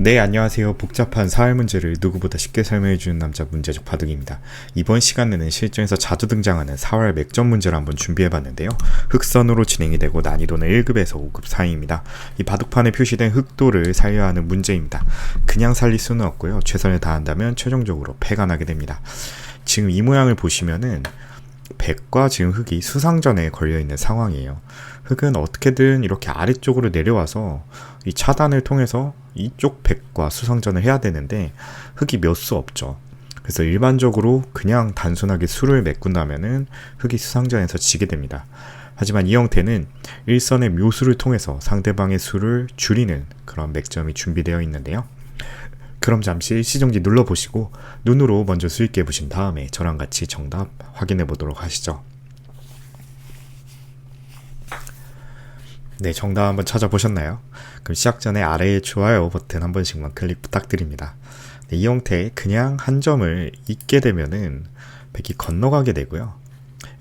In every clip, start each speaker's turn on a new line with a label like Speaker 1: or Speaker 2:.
Speaker 1: 네, 안녕하세요. 복잡한 사회 문제를 누구보다 쉽게 설명해주는 남자 문제적 바둑입니다. 이번 시간에는 실전에서 자주 등장하는 사활 맥점 문제를 한번 준비해봤는데요. 흑선으로 진행이 되고 난이도는 1급에서 5급 사이입니다. 이 바둑판에 표시된 흑도를 살려야 하는 문제입니다. 그냥 살릴 수는 없고요. 최선을 다한다면 최종적으로 패가 나게 됩니다. 지금 이 모양을 보시면은 백과 지금 흑이 수상전에 걸려있는 상황이에요. 흑은 어떻게든 이렇게 아래쪽으로 내려와서 이 차단을 통해서 이쪽 백과 수상전을 해야 되는데 흑이 몇 수 없죠. 그래서 일반적으로 그냥 단순하게 수를 메꾼다면은 흑이 수상전에서 지게 됩니다. 하지만 이 형태는 일선의 묘수를 통해서 상대방의 수를 줄이는 그런 맥점이 준비되어 있는데요. 그럼 잠시 시정지 눌러보시고 눈으로 먼저 수익해 보신 다음에 저랑 같이 정답 확인해 보도록 하시죠. 네, 정답 한번 찾아보셨나요? 그럼 시작 전에 아래에 좋아요 버튼 한 번씩만 클릭 부탁드립니다. 네, 이 형태 그냥 한 점을 잇게 되면은 백이 건너가게 되고요.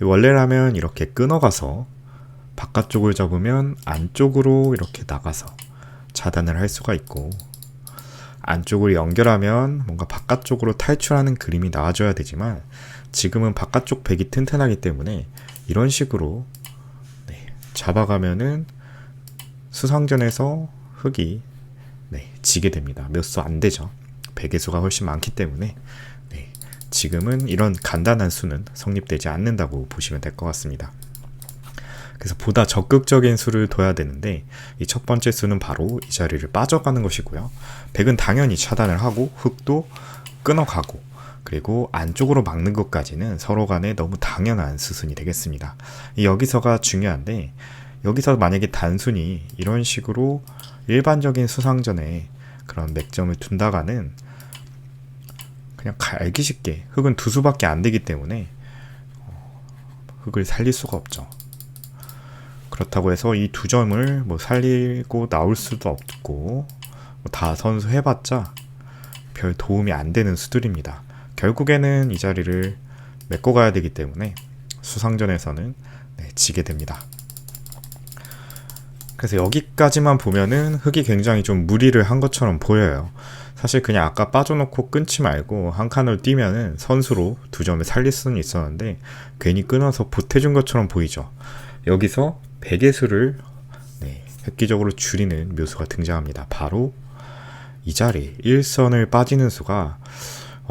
Speaker 1: 원래라면 이렇게 끊어가서 바깥쪽을 잡으면 안쪽으로 이렇게 나가서 차단을 할 수가 있고, 안쪽을 연결하면 뭔가 바깥쪽으로 탈출하는 그림이 나와줘야 되지만 지금은 바깥쪽 백이 튼튼하기 때문에 이런 식으로 잡아가면은 수상전에서 흑이 지게 됩니다. 몇 수 안 되죠. 백의 수가 훨씬 많기 때문에 지금은 이런 간단한 수는 성립되지 않는다고 보시면 될 것 같습니다. 그래서 보다 적극적인 수를 둬야 되는데 이 첫 번째 수는 바로 이 자리를 빠져가는 것이고요. 백은 당연히 차단을 하고 흑도 끊어가고 그리고 안쪽으로 막는 것까지는 서로 간에 너무 당연한 수순이 되겠습니다. 여기서가 중요한데, 여기서 만약에 단순히 이런 식으로 일반적인 수상전에 그런 맥점을 둔다가는 그냥 알기 쉽게 흑은 두 수밖에 안 되기 때문에 흑을 살릴 수가 없죠. 그렇다고 해서 이 두 점을 살리고 나올 수도 없고 다 선수 해봤자 별 도움이 안 되는 수들입니다. 결국에는 이 자리를 메꿔가야 되기 때문에 수상전에서는 지게 됩니다. 그래서 여기까지만 보면은 흑이 굉장히 좀 무리를 한 것처럼 보여요. 사실 그냥 아까 빠져놓고 끊지 말고 한 칸을 뛰면은 선수로 두 점을 살릴 수는 있었는데 괜히 끊어서 보태준 것처럼 보이죠. 여기서 백의 수를 획기적으로 줄이는 묘수가 등장합니다. 바로 이 자리 1선을 빠지는 수가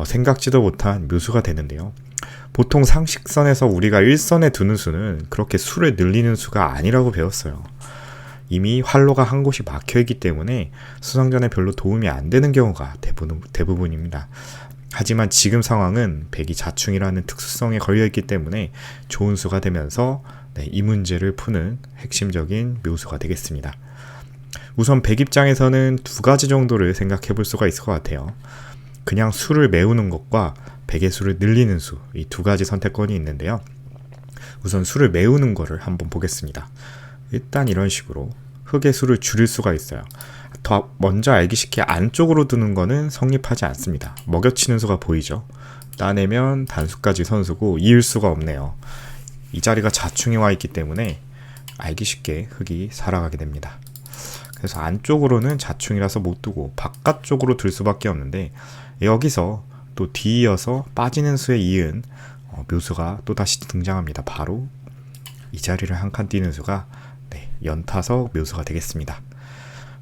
Speaker 1: 생각지도 못한 묘수가 되는데요. 보통 상식선에서 우리가 1선에 두는 수는 그렇게 수를 늘리는 수가 아니라고 배웠어요. 이미 활로가 한 곳이 막혀있기 때문에 수상전에 별로 도움이 안 되는 경우가 대부분입니다. 하지만 지금 상황은 백이 자충이라는 특수성에 걸려있기 때문에 좋은 수가 되면서 이 문제를 푸는 핵심적인 묘수가 되겠습니다. 우선 백 입장에서는 두 가지 정도를 생각해 볼 수가 있을 것 같아요. 그냥 수를 메우는 것과 백의 수를 늘리는 수, 이 두 가지 선택권이 있는데요. 우선 수를 메우는 거를 한번 보겠습니다. 일단 이런 식으로 흑의 수를 줄일 수가 있어요. 더 먼저 알기 쉽게 안쪽으로 두는 거는 성립하지 않습니다. 먹여치는 수가 보이죠? 따내면 단수까지 선수고 이을 수가 없네요. 이 자리가 자충이 와 있기 때문에 알기 쉽게 흑이 살아가게 됩니다. 그래서 안쪽으로는 자충이라서 못 두고 바깥쪽으로 둘 수밖에 없는데, 여기서 또 뒤이어서 빠지는 수에 이은 묘수가 또 다시 등장합니다. 바로 이 자리를 한 칸 뛰는 수가 연타석 묘수가 되겠습니다.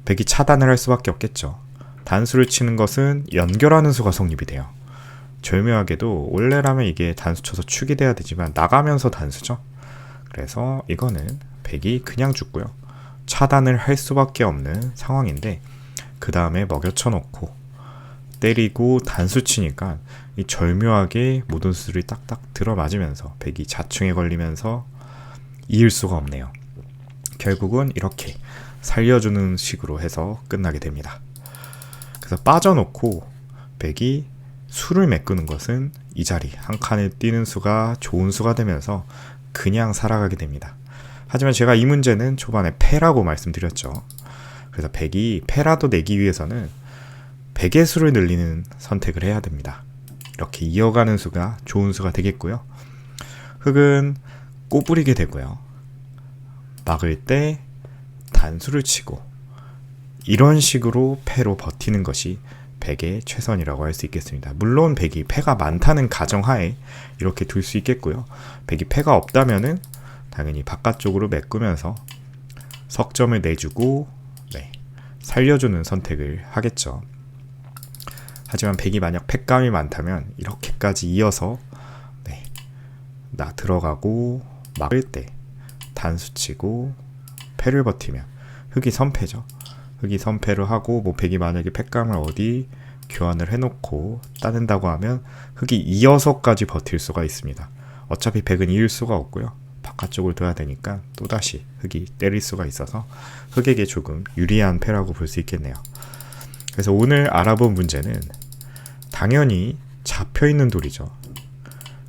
Speaker 1: 백이 차단을 할 수밖에 없겠죠. 단수를 치는 것은 연결하는 수가 성립이 돼요. 절묘하게도 원래라면 이게 단수 쳐서 축이 돼야 되지만 나가면서 단수죠. 그래서 이거는 백이 그냥 죽고요. 차단을 할 수밖에 없는 상황인데, 그 다음에 먹여쳐 놓고 때리고 단수 치니까 이 절묘하게 모든 수들이 딱딱 들어맞으면서 백이 자충에 걸리면서 이을 수가 없네요. 결국은 이렇게 살려주는 식으로 해서 끝나게 됩니다. 그래서 빠져놓고 백이 수를 메꾸는 것은 이 자리 한 칸을 뛰는 수가 좋은 수가 되면서 그냥 살아가게 됩니다. 하지만 제가 이 문제는 초반에 패라고 말씀드렸죠. 그래서 백이 패라도 내기 위해서는 백의 수를 늘리는 선택을 해야 됩니다. 이렇게 이어가는 수가 좋은 수가 되겠고요. 흑은 꼬부리게 되고요. 막을 때 단수를 치고 이런 식으로 패로 버티는 것이 백의 최선이라고 할 수 있겠습니다. 물론 백이 패가 많다는 가정하에 이렇게 둘 수 있겠고요. 백이 패가 없다면은 당연히 바깥쪽으로 메꾸면서 석점을 내주고 살려주는 선택을 하겠죠. 하지만 백이 만약 패감이 많다면 이렇게까지 이어서 나 들어가고 막을 때 단수치고 패를 버티면 흑이 선패죠. 흑이 선패를 하고 백이 만약에 패감을 어디 교환을 해놓고 따낸다고 하면 흑이 이어서까지 버틸 수가 있습니다. 어차피 백은 이을 수가 없고요. 바깥쪽을 둬야 되니까 또다시 흑이 때릴 수가 있어서 흑에게 조금 유리한 패라고 볼 수 있겠네요. 그래서 오늘 알아본 문제는 당연히 잡혀있는 돌이죠.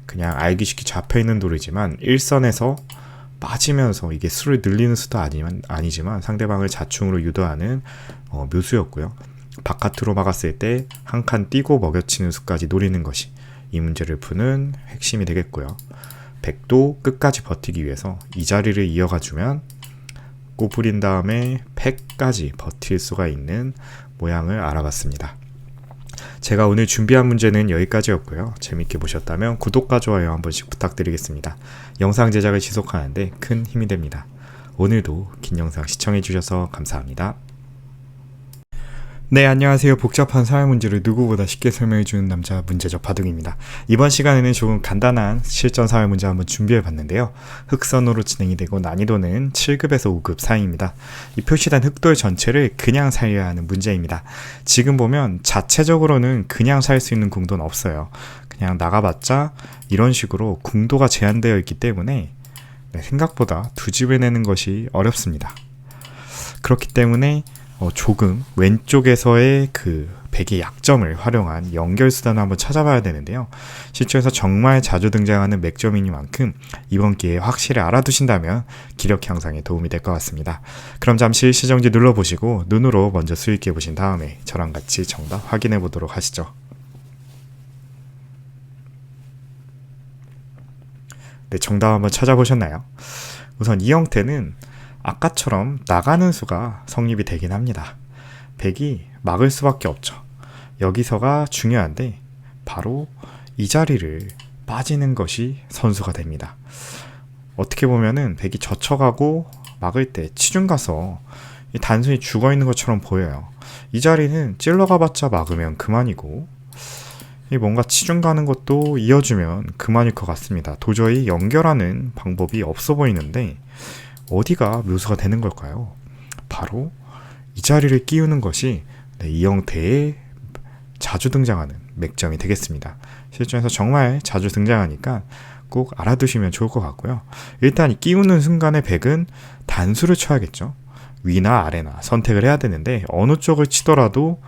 Speaker 1: 그냥 알기 쉽게 잡혀있는 돌이지만 일선에서 빠지면서 이게 수를 늘리는 수도 아니지만 상대방을 자충으로 유도하는 묘수였고요. 바깥으로 막았을 때 한 칸 띄고 먹여치는 수까지 노리는 것이 이 문제를 푸는 핵심이 되겠고요. 백도 끝까지 버티기 위해서 이 자리를 이어가주면 꼬부린 다음에 패까지 버틸 수가 있는 모양을 알아봤습니다. 제가 오늘 준비한 문제는 여기까지였고요. 재밌게 보셨다면 구독과 좋아요 한 번씩 부탁드리겠습니다. 영상 제작을 지속하는데 큰 힘이 됩니다. 오늘도 긴 영상 시청해주셔서 감사합니다. 네, 안녕하세요. 복잡한 사회 문제를 누구보다 쉽게 설명해주는 남자 문제적 바둑입니다. 이번 시간에는 조금 간단한 실전 사회 문제 한번 준비해봤는데요. 흑선으로 진행이 되고 난이도는 7급에서 5급 사이입니다. 이 표시된 흑돌 전체를 그냥 살려야 하는 문제입니다. 지금 보면 자체적으로는 그냥 살 수 있는 궁도는 없어요. 그냥 나가봤자 이런 식으로 궁도가 제한되어 있기 때문에 생각보다 두 집을 내는 것이 어렵습니다. 그렇기 때문에 조금 왼쪽에서의 그 백의 약점을 활용한 연결수단을 한번 찾아봐야 되는데요. 실전에서 정말 자주 등장하는 맥점이니만큼 이번 기회에 확실히 알아두신다면 기력 향상에 도움이 될 것 같습니다. 그럼 잠시 시정지 눌러보시고 눈으로 먼저 수익해 보신 다음에 저랑 같이 정답 확인해 보도록 하시죠. 네, 정답 한번 찾아보셨나요? 우선 이 형태는 아까처럼 나가는 수가 성립이 되긴 합니다. 백이 막을 수밖에 없죠. 여기서가 중요한데 바로 이 자리를 빠지는 것이 선수가 됩니다. 어떻게 보면은 백이 젖혀가고 막을 때 치중 가서 단순히 죽어있는 것처럼 보여요. 이 자리는 찔러가봤자 막으면 그만이고 뭔가 치중 가는 것도 이어주면 그만일 것 같습니다. 도저히 연결하는 방법이 없어 보이는데 어디가 묘수가 되는 걸까요? 바로 이 자리를 끼우는 것이 이 형태의 자주 등장하는 맥점이 되겠습니다. 실전에서 정말 자주 등장하니까 꼭 알아두시면 좋을 것 같고요. 일단 이 끼우는 순간에 백은 단수를 쳐야겠죠. 위나 아래나 선택을 해야 되는데 어느 쪽을 치더라도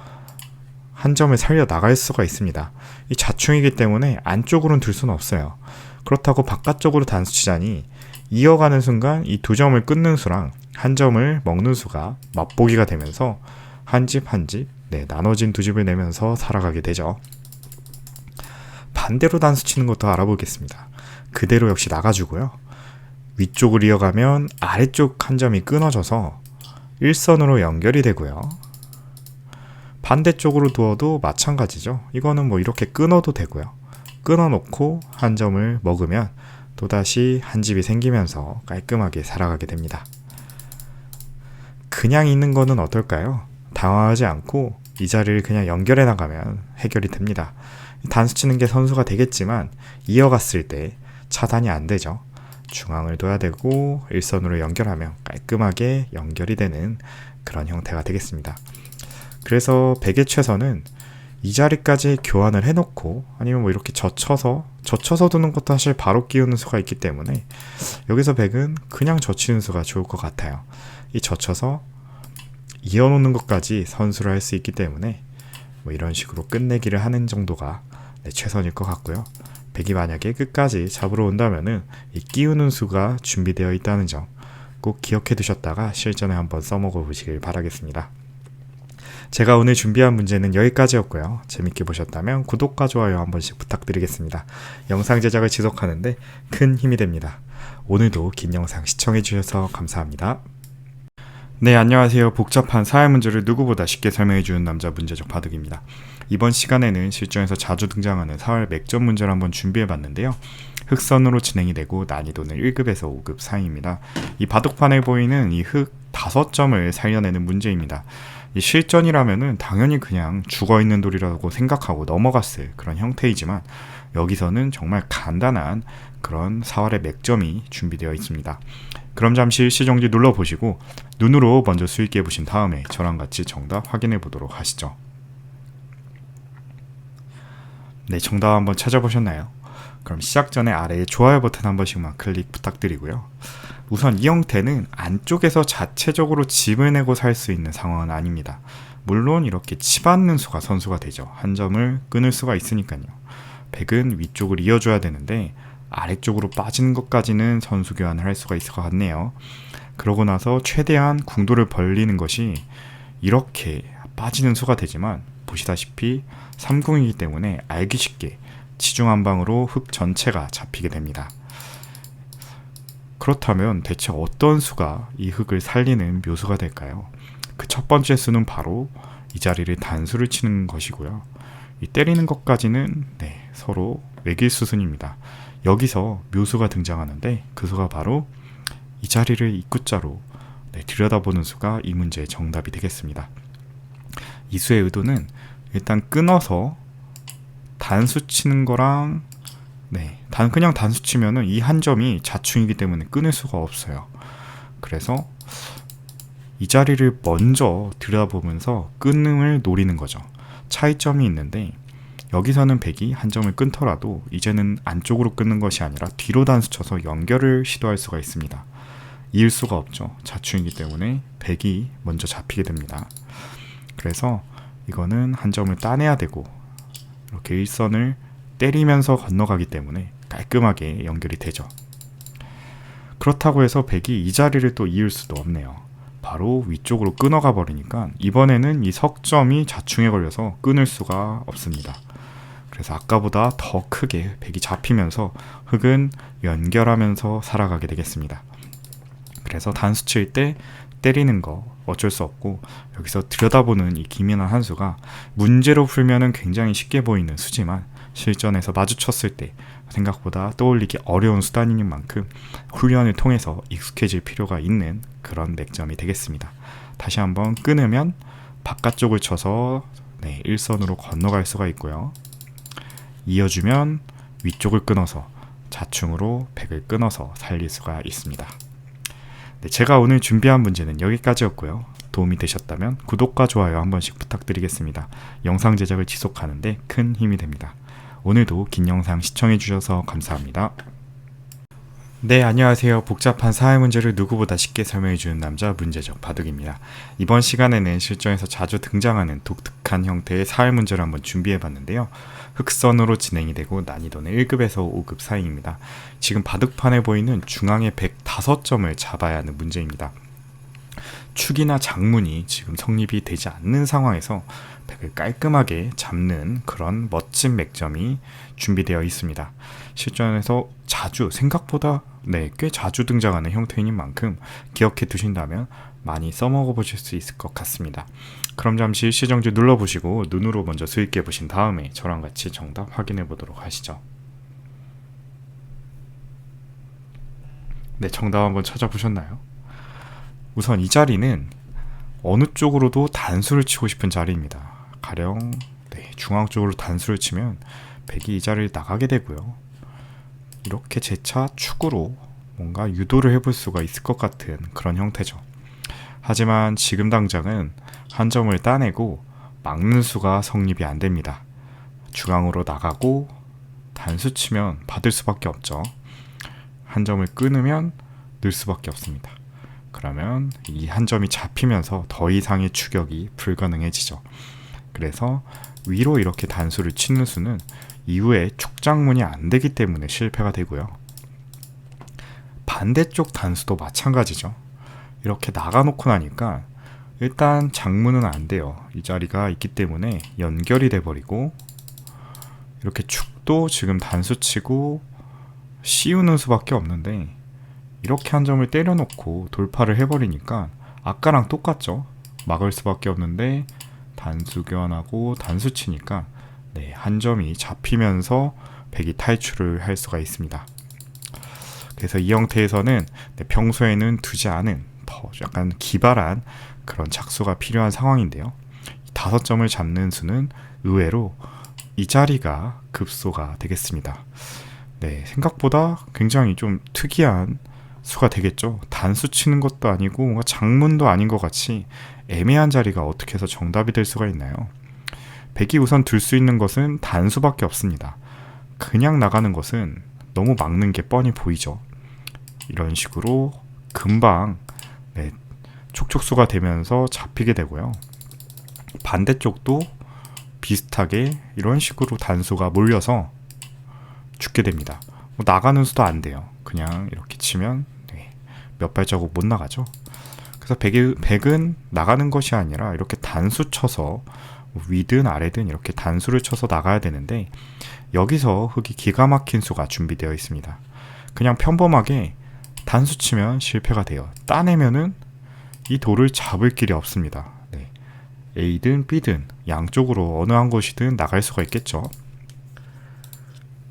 Speaker 1: 한 점을 살려 나갈 수가 있습니다. 이 자충이기 때문에 안쪽으로는 둘 수는 없어요. 그렇다고 바깥쪽으로 단수 치자니 이어가는 순간 이 두 점을 끊는 수랑 한 점을 먹는 수가 맛보기가 되면서 한 집 한 집 나눠진 두 집을 내면서 살아가게 되죠. 반대로 단수 치는 것도 알아보겠습니다. 그대로 역시 나가주고요. 위쪽을 이어가면 아래쪽 한 점이 끊어져서 일선으로 연결이 되고요. 반대쪽으로 두어도 마찬가지죠. 이거는 이렇게 끊어도 되고요. 끊어놓고 한 점을 먹으면 또다시 한 집이 생기면서 깔끔하게 살아가게 됩니다. 그냥 있는 거는 어떨까요? 당황하지 않고 이 자리를 그냥 연결해 나가면 해결이 됩니다. 단수 치는 게 선수가 되겠지만 이어갔을 때 차단이 안 되죠. 중앙을 둬야 되고 일선으로 연결하면 깔끔하게 연결이 되는 그런 형태가 되겠습니다. 그래서 백의 최선은 이 자리까지 교환을 해놓고 아니면 이렇게 젖혀서 두는 것도 사실 바로 끼우는 수가 있기 때문에 여기서 백은 그냥 젖히는 수가 좋을 것 같아요. 이 젖혀서 이어놓는 것까지 선수를 할 수 있기 때문에 이런 식으로 끝내기를 하는 정도가 최선일 것 같고요. 백이 만약에 끝까지 잡으러 온다면은 이 끼우는 수가 준비되어 있다는 점 꼭 기억해 두셨다가 실전에 한번 써먹어 보시길 바라겠습니다. 제가 오늘 준비한 문제는 여기까지였고요. 재밌게 보셨다면 구독과 좋아요 한 번씩 부탁드리겠습니다. 영상 제작을 지속하는데 큰 힘이 됩니다. 오늘도 긴 영상 시청해주셔서 감사합니다. 네, 안녕하세요. 복잡한 사회 문제를 누구보다 쉽게 설명해주는 남자 문제적 바둑입니다. 이번 시간에는 실전에서 자주 등장하는 사활 맥점 문제를 한번 준비해봤는데요. 흑선으로 진행이 되고 난이도는 1급에서 5급 사이입니다. 이 바둑판에 보이는 이 흑 5점을 살려내는 문제입니다. 이 실전이라면은 당연히 그냥 죽어있는 돌이라고 생각하고 넘어갔을 그런 형태이지만 여기서는 정말 간단한 그런 사활의 맥점이 준비되어 있습니다. 그럼 잠시 일시정지 눌러보시고 눈으로 먼저 수익해 보신 다음에 저랑 같이 정답 확인해 보도록 하시죠. 네, 정답 한번 찾아보셨나요? 그럼 시작 전에 아래에 좋아요 버튼 한 번씩만 클릭 부탁드리고요. 우선 이 형태는 안쪽에서 자체적으로 집을 내고 살 수 있는 상황은 아닙니다. 물론 이렇게 치 받는 수가 선수가 되죠. 한 점을 끊을 수가 있으니까요. 백은 위쪽을 이어줘야 되는데 아래쪽으로 빠지는 것까지는 선수 교환을 할 수가 있을 것 같네요. 그러고 나서 최대한 궁도를 벌리는 것이 이렇게 빠지는 수가 되지만 보시다시피 3궁이기 때문에 알기 쉽게 치중 한 방으로 흑 전체가 잡히게 됩니다. 그렇다면 대체 어떤 수가 이 흑을 살리는 묘수가 될까요? 그 첫 번째 수는 바로 이 자리를 단수를 치는 것이고요. 이 때리는 것까지는 서로 외길 수순입니다. 여기서 묘수가 등장하는데 그 수가 바로 이 자리를 입구자로 들여다보는 수가 이 문제의 정답이 되겠습니다. 이 수의 의도는 일단 끊어서 단수 치는 거랑 그냥 단수 치면은 이 한 점이 자충이기 때문에 끊을 수가 없어요. 그래서 이 자리를 먼저 들여다보면서 끊음을 노리는 거죠. 차이점이 있는데 여기서는 백이 한 점을 끊더라도 이제는 안쪽으로 끊는 것이 아니라 뒤로 단수 쳐서 연결을 시도할 수가 있습니다. 이을 수가 없죠. 자충이기 때문에 백이 먼저 잡히게 됩니다. 그래서 이거는 한 점을 따내야 되고 이렇게 일선을 때리면서 건너가기 때문에 깔끔하게 연결이 되죠. 그렇다고 해서 백이 이 자리를 또 이을 수도 없네요. 바로 위쪽으로 끊어가 버리니까 이번에는 이 석점이 자충에 걸려서 끊을 수가 없습니다. 그래서 아까보다 더 크게 백이 잡히면서 흑은 연결하면서 살아가게 되겠습니다. 그래서 단수 칠 때 때리는 거 어쩔 수 없고 여기서 들여다보는 이 기민한 한 수가 문제로 풀면은 굉장히 쉽게 보이는 수지만 실전에서 마주쳤을 때 생각보다 떠올리기 어려운 수단인 만큼 훈련을 통해서 익숙해질 필요가 있는 그런 맥점이 되겠습니다. 다시 한번 끊으면 바깥쪽을 쳐서 일선으로 건너갈 수가 있고요. 이어주면 위쪽을 끊어서 자충으로 백을 끊어서 살릴 수가 있습니다. 제가 오늘 준비한 문제는 여기까지였고요. 도움이 되셨다면 구독과 좋아요 한 번씩 부탁드리겠습니다. 영상 제작을 지속하는데 큰 힘이 됩니다. 오늘도 긴 영상 시청해주셔서 감사합니다. 네, 안녕하세요. 복잡한 사회 문제를 누구보다 쉽게 설명해주는 남자 문제적 바둑입니다. 이번 시간에는 실전에서 자주 등장하는 독특한 형태의 사회 문제를 한번 준비해봤는데요. 흑선으로 진행이 되고 난이도는 1급에서 5급 사이입니다. 지금 바둑판에 보이는 중앙의 105점을 잡아야 하는 문제입니다. 축이나 장문이 지금 성립이 되지 않는 상황에서 백을 깔끔하게 잡는 그런 멋진 맥점이 준비되어 있습니다. 실전에서 생각보다 꽤 자주 등장하는 형태인 만큼 기억해 두신다면 많이 써먹어 보실 수 있을 것 같습니다. 그럼 잠시 일시정지 눌러보시고 눈으로 먼저 수익해 보신 다음에 저랑 같이 정답 확인해 보도록 하시죠. 네, 정답 한번 찾아보셨나요? 우선 이 자리는 어느 쪽으로도 단수를 치고 싶은 자리입니다. 가령 중앙 쪽으로 단수를 치면 백이 이 자리를 나가게 되고요. 이렇게 재차 축으로 뭔가 유도를 해볼 수가 있을 것 같은 그런 형태죠. 하지만 지금 당장은 한 점을 따내고 막는 수가 성립이 안 됩니다. 중앙으로 나가고 단수 치면 받을 수밖에 없죠. 한 점을 끊으면 늘 수밖에 없습니다. 그러면 이 한 점이 잡히면서 더 이상의 추격이 불가능해지죠. 그래서 위로 이렇게 단수를 치는 수는 이후에 축장문이 안 되기 때문에 실패가 되고요. 반대쪽 단수도 마찬가지죠. 이렇게 나가놓고 나니까 일단 장문은 안 돼요. 이 자리가 있기 때문에 연결이 돼버리고 이렇게 축도 지금 단수 치고 씌우는 수밖에 없는데 이렇게 한 점을 때려놓고 돌파를 해버리니까 아까랑 똑같죠. 막을 수밖에 없는데 단수 교환하고 단수 치니까 네, 한 점이 잡히면서 백이 탈출을 할 수가 있습니다. 그래서 이 형태에서는 네, 평소에는 두지 않은 더 약간 기발한 그런 착수가 필요한 상황인데요. 5점을 잡는 수는 의외로 이 자리가 급소가 되겠습니다. 네, 생각보다 굉장히 좀 특이한 수가 되겠죠. 단수 치는 것도 아니고 뭔가 장문도 아닌 것 같이 애매한 자리가 어떻게 해서 정답이 될 수가 있나요? 백이 우선 들 수 있는 것은 단수밖에 없습니다. 그냥 나가는 것은 너무 막는 게 뻔히 보이죠. 이런 식으로 금방 네, 촉촉수가 되면서 잡히게 되고요. 반대쪽도 비슷하게 이런 식으로 단수가 몰려서 죽게 됩니다. 나가는 수도 안 돼요. 그냥 이렇게 치면 네, 몇 발자국 못 나가죠. 그래서 백은 나가는 것이 아니라 이렇게 단수 쳐서 위든 아래든 이렇게 단수를 쳐서 나가야 되는데 여기서 흙이 기가 막힌 수가 준비되어 있습니다. 그냥 평범하게 단수 치면 실패가 돼요. 따내면은 이 돌을 잡을 길이 없습니다. 네. A든 B든 양쪽으로 어느 한 곳이든 나갈 수가 있겠죠.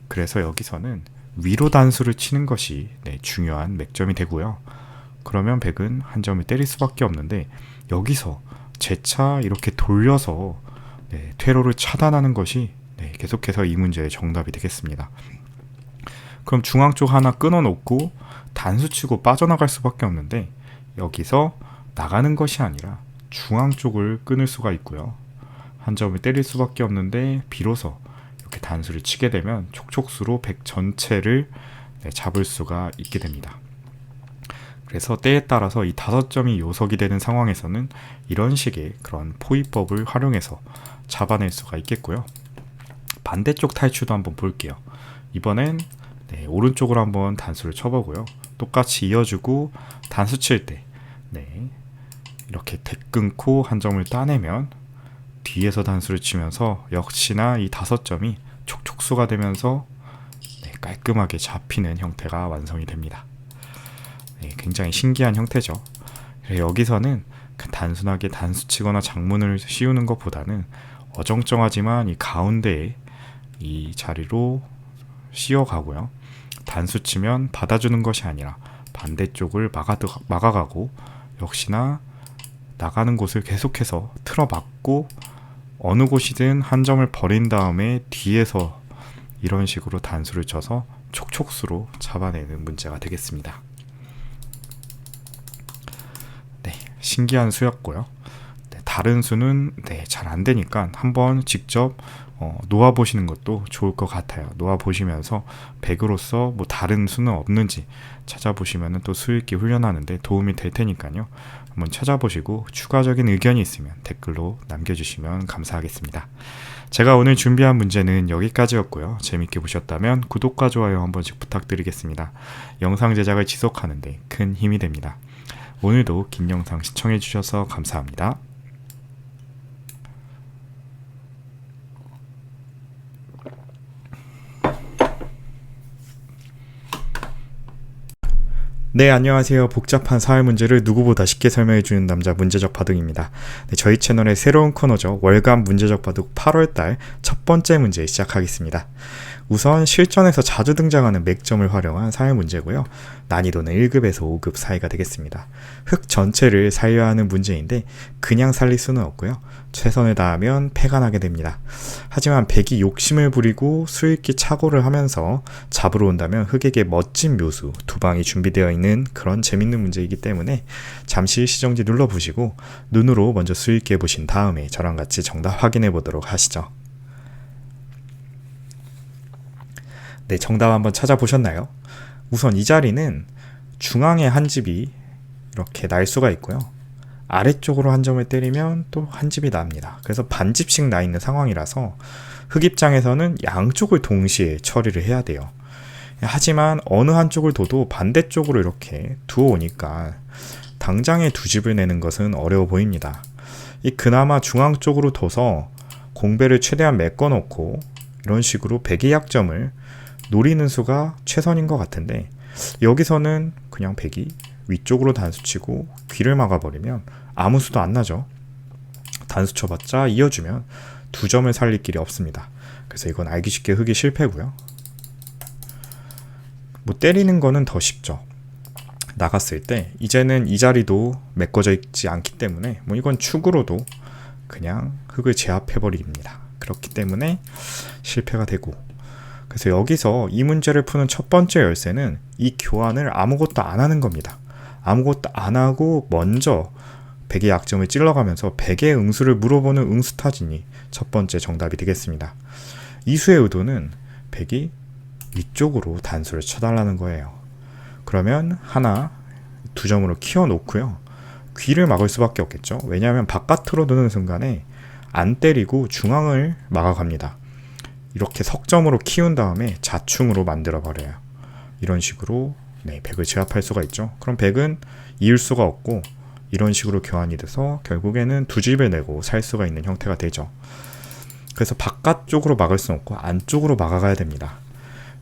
Speaker 1: 그래서 여기서는 위로 단수를 치는 것이 네, 중요한 맥점이 되고요. 그러면 백은 한 점을 때릴 수밖에 없는데 여기서 재차 이렇게 돌려서 네, 퇴로를 차단하는 것이 네, 계속해서 이 문제의 정답이 되겠습니다. 그럼 중앙 쪽 하나 끊어놓고 단수 치고 빠져나갈 수밖에 없는데 여기서 나가는 것이 아니라 중앙 쪽을 끊을 수가 있고요. 한 점을 때릴 수밖에 없는데 비로소 이렇게 단수를 치게 되면 촉촉수로 백 전체를 네, 잡을 수가 있게 됩니다. 그래서 때에 따라서 이 5점이 요석이 되는 상황에서는 이런 식의 그런 포위법을 활용해서 잡아낼 수가 있겠고요. 반대쪽 탈출도 한번 볼게요. 이번엔 네, 오른쪽으로 한번 단수를 쳐보고요. 똑같이 이어주고 단수 칠 때 네, 이렇게 택 끊고 한 점을 따내면 뒤에서 단수를 치면서 역시나 이 5점이 촉촉수가 되면서 네, 깔끔하게 잡히는 형태가 완성이 됩니다. 네, 굉장히 신기한 형태죠. 여기서는 단순하게 단수 치거나 장문을 씌우는 것보다는 어정쩡하지만 이 가운데에 이 자리로 씌워가고요. 단수 치면 받아주는 것이 아니라 반대쪽을 막아가고 역시나 나가는 곳을 계속해서 틀어막고 어느 곳이든 한 점을 버린 다음에 뒤에서 이런 식으로 단수를 쳐서 촉촉수로 잡아내는 문제가 되겠습니다. 네, 신기한 수였고요. 네, 다른 수는 네, 잘 안 되니까 한번 직접 놓아보시는 것도 좋을 것 같아요. 놓아보시면서 백으로서 뭐 다른 수는 없는지 찾아보시면 또 수읽기 훈련하는데 도움이 될 테니까요. 한번 찾아보시고 추가적인 의견이 있으면 댓글로 남겨주시면 감사하겠습니다. 제가 오늘 준비한 문제는 여기까지였고요. 재밌게 보셨다면 구독과 좋아요 한 번씩 부탁드리겠습니다. 영상 제작을 지속하는 데 큰 힘이 됩니다. 오늘도 긴 영상 시청해주셔서 감사합니다. 네, 안녕하세요. 복잡한 사회 문제를 누구보다 쉽게 설명해주는 남자 문제적 바둑입니다. 네, 저희 채널의 새로운 코너죠. 월간 문제적 바둑 8월달 첫 번째 문제 시작하겠습니다. 우선 실전에서 자주 등장하는 맥점을 활용한 사회 문제고요. 난이도는 1급에서 5급 사이가 되겠습니다. 흙 전체를 살려야 하는 문제인데 그냥 살릴 수는 없고요. 최선을 다하면 패가 나게 됩니다. 하지만 백이 욕심을 부리고 수읽기 착오를 하면서 잡으러 온다면 흙에게 멋진 묘수 두 방이 준비되어 있는 그런 재밌는 문제이기 때문에 잠시 시정지 눌러보시고 눈으로 먼저 수읽기 해보신 다음에 저랑 같이 정답 확인해 보도록 하시죠. 네, 정답 한번 찾아보셨나요? 우선 이 자리는 중앙에 한 집이 이렇게 날 수가 있고요. 아래쪽으로 한 점을 때리면 또 한 집이 납니다. 그래서 반집씩 나 있는 상황이라서 흙 입장에서는 양쪽을 동시에 처리를 해야 돼요. 하지만 어느 한쪽을 둬도 반대쪽으로 이렇게 두어오니까 당장에 두 집을 내는 것은 어려워 보입니다. 그나마 중앙 쪽으로 둬서 공배를 최대한 메꿔놓고 이런 식으로 백의 약점을 노리는 수가 최선인 것 같은데 여기서는 그냥 백이 위쪽으로 단수 치고 귀를 막아버리면 아무 수도 안 나죠. 단수 쳐봤자 이어주면 2점을 살릴 길이 없습니다. 그래서 이건 알기 쉽게 흑이 실패고요. 뭐 때리는 거는 더 쉽죠. 나갔을 때 이제는 이 자리도 메꿔져 있지 않기 때문에 뭐 이건 축으로도 그냥 흑을 제압해버립니다. 그렇기 때문에 실패가 되고, 그래서 여기서 이 문제를 푸는 첫 번째 열쇠는 이 교환을 아무것도 안 하는 겁니다. 아무것도 안 하고 먼저 백의 약점을 찔러가면서 백의 응수를 물어보는 응수타진이 첫 번째 정답이 되겠습니다. 이수의 의도는 백이 위쪽으로 단수를 쳐달라는 거예요. 그러면 하나, 2점으로 키워놓고요. 귀를 막을 수밖에 없겠죠. 왜냐하면 바깥으로 드는 순간에 안 때리고 중앙을 막아갑니다. 이렇게 석점으로 키운 다음에 자충으로 만들어버려요. 이런 식으로 백을 제압할 수가 있죠. 그럼 백은 이을 수가 없고 이런 식으로 교환이 돼서 결국에는 2집을 내고 살 수가 있는 형태가 되죠. 그래서 바깥쪽으로 막을 수 없고 안쪽으로 막아가야 됩니다.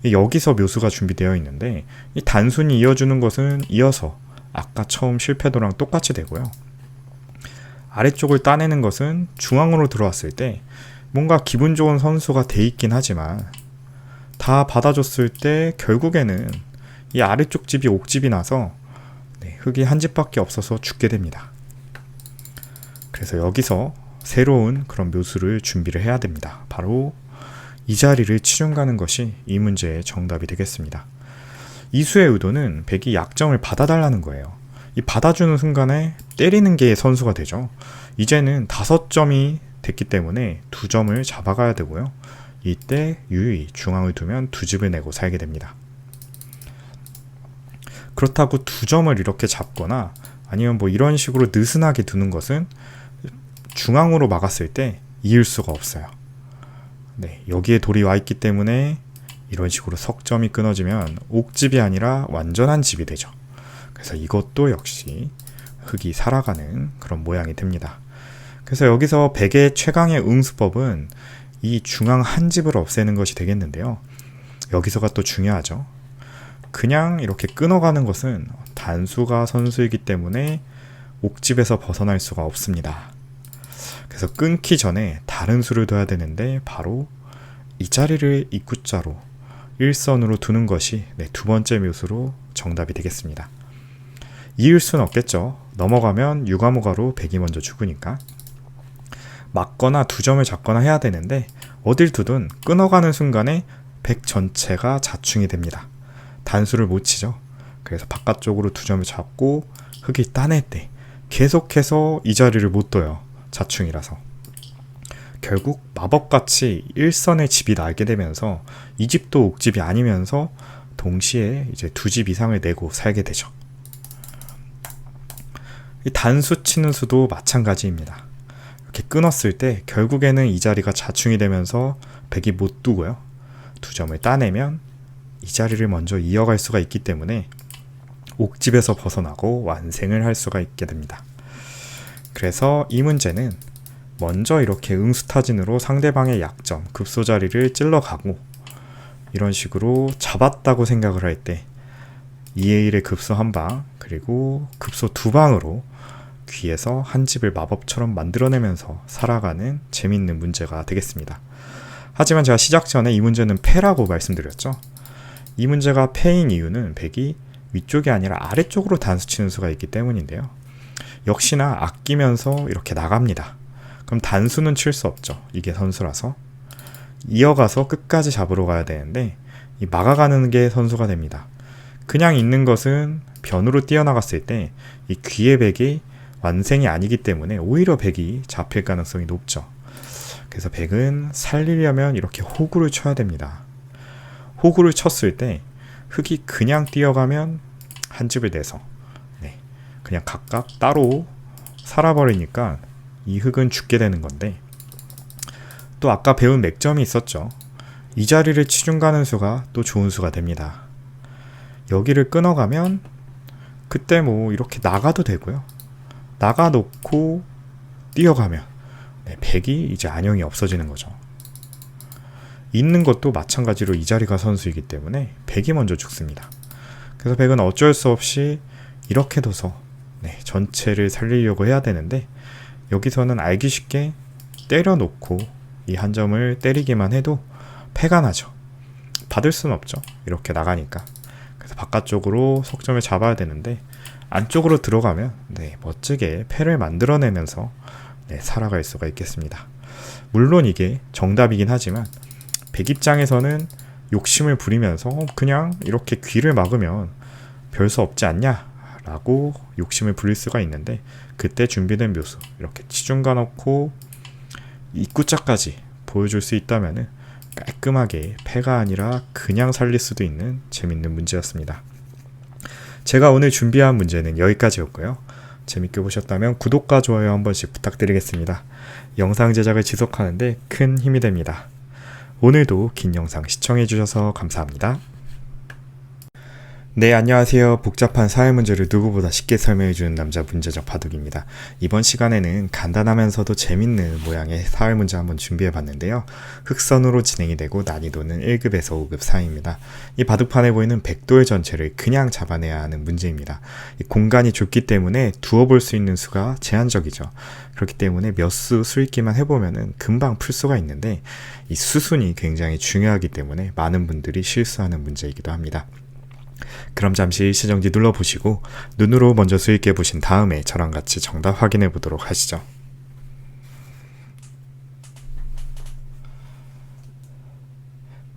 Speaker 1: 여기서 묘수가 준비되어 있는데 이 단순히 이어주는 것은 이어서 아까 처음 실패도랑 똑같이 되고요. 아래쪽을 따내는 것은 중앙으로 들어왔을 때 뭔가 기분 좋은 선수가 돼 있긴 하지만 다 받아줬을 때 결국에는 이 아래쪽 집이 옥집이 나서 흑이 한 집밖에 없어서 죽게 됩니다. 그래서 여기서 새로운 그런 묘수를 준비를 해야 됩니다. 바로 이 자리를 치중 가는 것이 이 문제의 정답이 되겠습니다. 이수의 의도는 백이 약점을 받아달라는 거예요. 이 받아주는 순간에 때리는 게 선수가 되죠. 이제는 5점이 됐기 때문에 2점을 잡아가야 되고요. 이때 유유히 중앙을 두면 2집을 내고 살게 됩니다. 그렇다고 2점을 이렇게 잡거나 아니면 뭐 이런 식으로 느슨하게 두는 것은 중앙으로 막았을 때 이을 수가 없어요. 여기에 돌이 와 있기 때문에 이런 식으로 석점이 끊어지면 옥집이 아니라 완전한 집이 되죠. 그래서 이것도 역시 흑이 살아가는 그런 모양이 됩니다. 그래서 여기서 백의 최강의 응수법은 이 중앙 한 집을 없애는 것이 되겠는데요. 여기서가 또 중요하죠. 그냥 이렇게 끊어가는 것은 단수가 선수이기 때문에 옥집에서 벗어날 수가 없습니다. 그래서 끊기 전에 다른 수를 둬야 되는데 바로 이 자리를 입구자로 일선으로 두는 것이 2번째 묘수로 정답이 되겠습니다. 이을 수는 없겠죠. 넘어가면 유가무가로 백이 먼저 죽으니까. 막거나 2점을 잡거나 해야 되는데 어딜 두든 끊어가는 순간에 백 전체가 자충이 됩니다. 단수를 못 치죠. 그래서 바깥쪽으로 2점을 잡고 흑이 따낼 때 계속해서 이 자리를 못 둬요. 자충이라서. 결국 마법같이 일선의 집이 나게 되면서 이 집도 옥집이 아니면서 동시에 이제 2집 이상을 내고 살게 되죠. 이 단수 치는 수도 마찬가지입니다. 이렇게 끊었을 때 결국에는 이 자리가 자충이 되면서 백이 못 두고요. 2점을 따내면 이 자리를 먼저 이어갈 수가 있기 때문에 옥집에서 벗어나고 완생을 할 수가 있게 됩니다. 그래서 이 문제는 먼저 이렇게 응수타진으로 상대방의 약점, 급소 자리를 찔러가고 이런 식으로 잡았다고 생각을 할 때 2의1의 급소 1방 그리고 급소 2방으로 귀에서 한 집을 마법처럼 만들어내면서 살아가는 재밌는 문제가 되겠습니다. 하지만 제가 시작 전에 이 문제는 패라고 말씀드렸죠. 이 문제가 패인 이유는 백이 위쪽이 아니라 아래쪽으로 단수 치는 수가 있기 때문인데요. 역시나 아끼면서 이렇게 나갑니다. 그럼 단수는 칠 수 없죠. 이게 선수라서. 이어가서 끝까지 잡으러 가야 되는데 이 막아가는 게 선수가 됩니다. 그냥 있는 것은 변으로 뛰어나갔을 때 이 귀의 백이 완생이 아니기 때문에 오히려 백이 잡힐 가능성이 높죠. 그래서 백은 살리려면 이렇게 호구를 쳐야 됩니다. 호구를 쳤을 때 흑이 그냥 뛰어가면 한 집을 내서 그냥 각각 따로 살아버리니까 이 흑은 죽게 되는 건데, 또 아까 배운 맥점이 있었죠. 이 자리를 치중 가는 수가 또 좋은 수가 됩니다. 여기를 끊어가면 그때 뭐 이렇게 나가도 되고요. 나가 놓고 뛰어가면 백이 이제 안형이 없어지는 거죠. 있는 것도 마찬가지로 이 자리가 선수이기 때문에 백이 먼저 죽습니다. 그래서 백은 어쩔 수 없이 이렇게 둬서 전체를 살리려고 해야 되는데, 여기서는 알기 쉽게 때려놓고 이 한 점을 때리기만 해도 패가 나죠. 받을 수는 없죠, 이렇게 나가니까. 그래서 바깥쪽으로 석점을 잡아야 되는데, 안쪽으로 들어가면 멋지게 패를 만들어내면서 살아갈 수가 있겠습니다. 물론 이게 정답이긴 하지만 백 입장에서는 욕심을 부리면서 그냥 이렇게 귀를 막으면 별 수 없지 않냐 라고 욕심을 부릴 수가 있는데, 그때 준비된 묘수 이렇게 치중가 넣고 입구자까지 보여줄 수 있다면 깔끔하게 패가 아니라 그냥 살릴 수도 있는 재밌는 문제였습니다. 제가 오늘 준비한 문제는 여기까지였고요. 재밌게 보셨다면 구독과 좋아요 한 번씩 부탁드리겠습니다. 영상 제작을 지속하는데 큰 힘이 됩니다. 오늘도 긴 영상 시청해주셔서 감사합니다. 네, 안녕하세요. 복잡한 사회 문제를 누구보다 쉽게 설명해주는 남자 문제적 바둑입니다. 이번 시간에는 간단하면서도 재밌는 모양의 사회 문제 한번 준비해봤는데요. 흑선으로 진행이 되고 난이도는 1급에서 5급 사이입니다. 이 바둑판에 보이는 백돌 전체를 그냥 잡아내야 하는 문제입니다. 이 공간이 좁기 때문에 두어볼 수 있는 수가 제한적이죠. 그렇기 때문에 몇 수 수익기만 해보면 금방 풀 수가 있는데, 이 수순이 굉장히 중요하기 때문에 많은 분들이 실수하는 문제이기도 합니다. 그럼 잠시 시정지 눌러보시고 눈으로 먼저 수익해 보신 다음에 저랑 같이 정답 확인해 보도록 하시죠.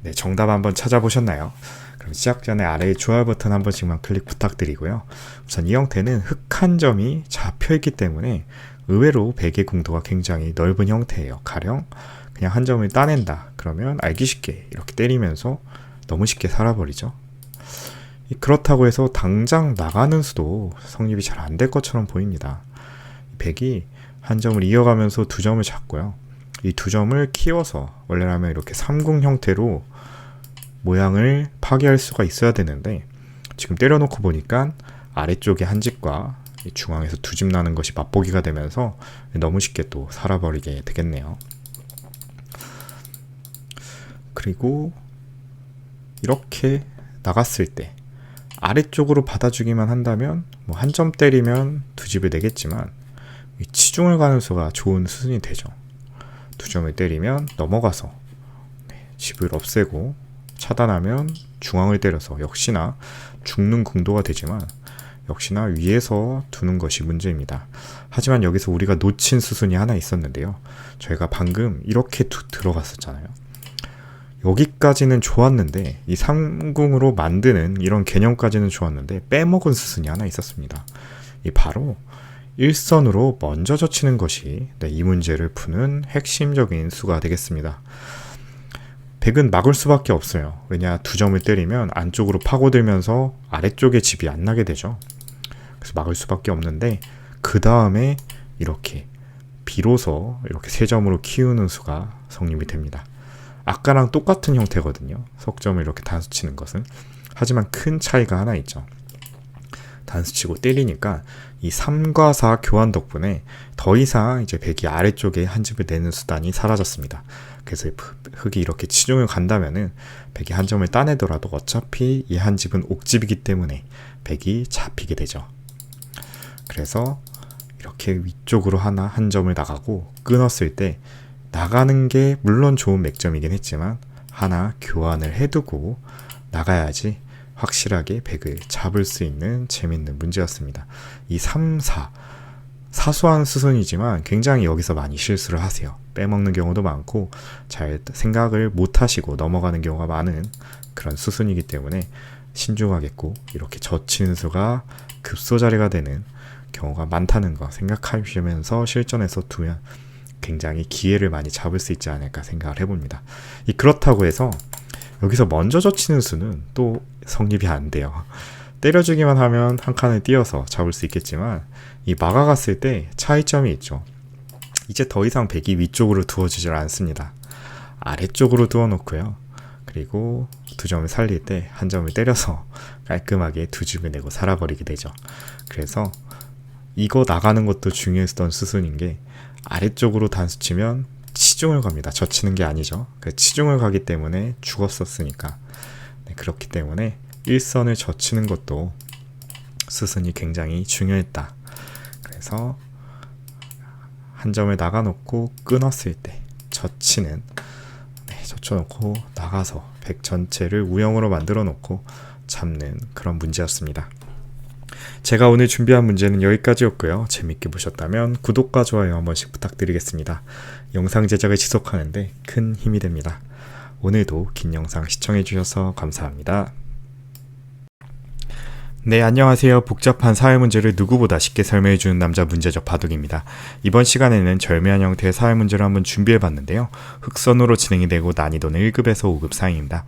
Speaker 1: 네, 정답 한번 찾아보셨나요? 그럼 시작 전에 아래의 좋아요 버튼 한 번씩만 클릭 부탁드리고요. 우선 이 형태는 흑 한 점이 잡혀있기 때문에 의외로 백의 궁도가 굉장히 넓은 형태예요. 가령 그냥 한 점을 따낸다 그러면 알기 쉽게 이렇게 때리면서 너무 쉽게 살아버리죠. 그렇다고 해서 당장 나가는 수도 성립이 잘 안 될 것처럼 보입니다. 백이 한 점을 이어가면서 두 점을 잡고요. 이 두 점을 키워서 원래라면 이렇게 삼궁 형태로 모양을 파괴할 수가 있어야 되는데, 지금 때려놓고 보니까 아래쪽에 한 집과 중앙에서 두 집 나는 것이 맛보기가 되면서 너무 쉽게 또 살아버리게 되겠네요. 그리고 이렇게 나갔을 때 아래쪽으로 받아주기만 한다면 한 점 때리면 두 집을 내겠지만 치중을 가는 수가 좋은 수순이 되죠. 두 점을 때리면 넘어가서 집을 없애고 차단하면 중앙을 때려서 역시나 죽는 궁도가 되지만 역시나 위에서 두는 것이 문제입니다. 하지만 여기서 우리가 놓친 수순이 하나 있었는데요. 저희가 방금 이렇게 들어갔었잖아요. 여기까지는 좋았는데 이 삼궁으로 만드는 이런 개념까지는 좋았는데 빼먹은 수순이 하나 있었습니다. 이 바로 일선으로 먼저 젖히는 것이 이 문제를 푸는 핵심적인 수가 되겠습니다. 백은 막을 수밖에 없어요. 왜냐, 두 점을 때리면 안쪽으로 파고들면서 아래쪽에 집이 안 나게 되죠. 그래서 막을 수밖에 없는데, 그 다음에 이렇게 비로소 이렇게 세 점으로 키우는 수가 성립이 됩니다. 아까랑 똑같은 형태거든요. 석점을 이렇게 단수 치는 것은. 하지만 큰 차이가 하나 있죠. 단수 치고 때리니까 이 3과 4 교환 덕분에 더 이상 이제 백이 아래쪽에 한 집을 내는 수단이 사라졌습니다. 그래서 흑이 이렇게 치중을 간다면은 백이 한 점을 따내더라도 어차피 이 한 집은 옥집이기 때문에 백이 잡히게 되죠. 그래서 이렇게 위쪽으로 한 점을 나가고 끊었을 때 나가는 게 물론 좋은 맥점이긴 했지만 하나 교환을 해두고 나가야지 확실하게 백을 잡을 수 있는 재밌는 문제였습니다. 이 3, 4 사소한 수순이지만 굉장히 여기서 많이 실수를 하세요. 빼먹는 경우도 많고 잘 생각을 못 하시고 넘어가는 경우가 많은 그런 수순이기 때문에 신중하겠고 이렇게 젖히는 수가 급소자리가 되는 경우가 많다는 거 생각하시면서 실전에서 두면 굉장히 기회를 많이 잡을 수 있지 않을까 생각을 해봅니다. 그렇다고 해서 여기서 먼저 젖히는 수는 또 성립이 안 돼요. 때려주기만 하면 한 칸을 띄어서 잡을 수 있겠지만 이 막아갔을 때 차이점이 있죠. 이제 더 이상 백이 위쪽으로 두어지질 않습니다. 아래쪽으로 두어놓고요. 그리고 두 점을 살릴 때 한 점을 때려서 깔끔하게 두 집을 내고 살아버리게 되죠. 그래서 이거 나가는 것도 중요했던 수순인 게 아래쪽으로 단수 치면 치중을 갑니다. 젖히는 게 아니죠. 치중을 가기 때문에 죽었었으니까. 그렇기 때문에 일선을 젖히는 것도 수순이 굉장히 중요했다. 그래서 한 점을 나가놓고 끊었을 때 젖히는, 젖혀놓고 나가서 백 전체를 우영으로 만들어 놓고 잡는 그런 문제였습니다. 제가 오늘 준비한 문제는 여기까지였고요. 재밌게 보셨다면 구독과 좋아요 한 번씩 부탁드리겠습니다. 영상 제작을 지속하는데 큰 힘이 됩니다. 오늘도 긴 영상 시청해주셔서 감사합니다. 네, 안녕하세요. 복잡한 사회 문제를 누구보다 쉽게 설명해주는 남자 문제적 바둑입니다. 이번 시간에는 절묘한 형태의 사회 문제를 한번 준비해봤는데요. 흑선으로 진행이 되고 난이도는 1급에서 5급 사이입니다.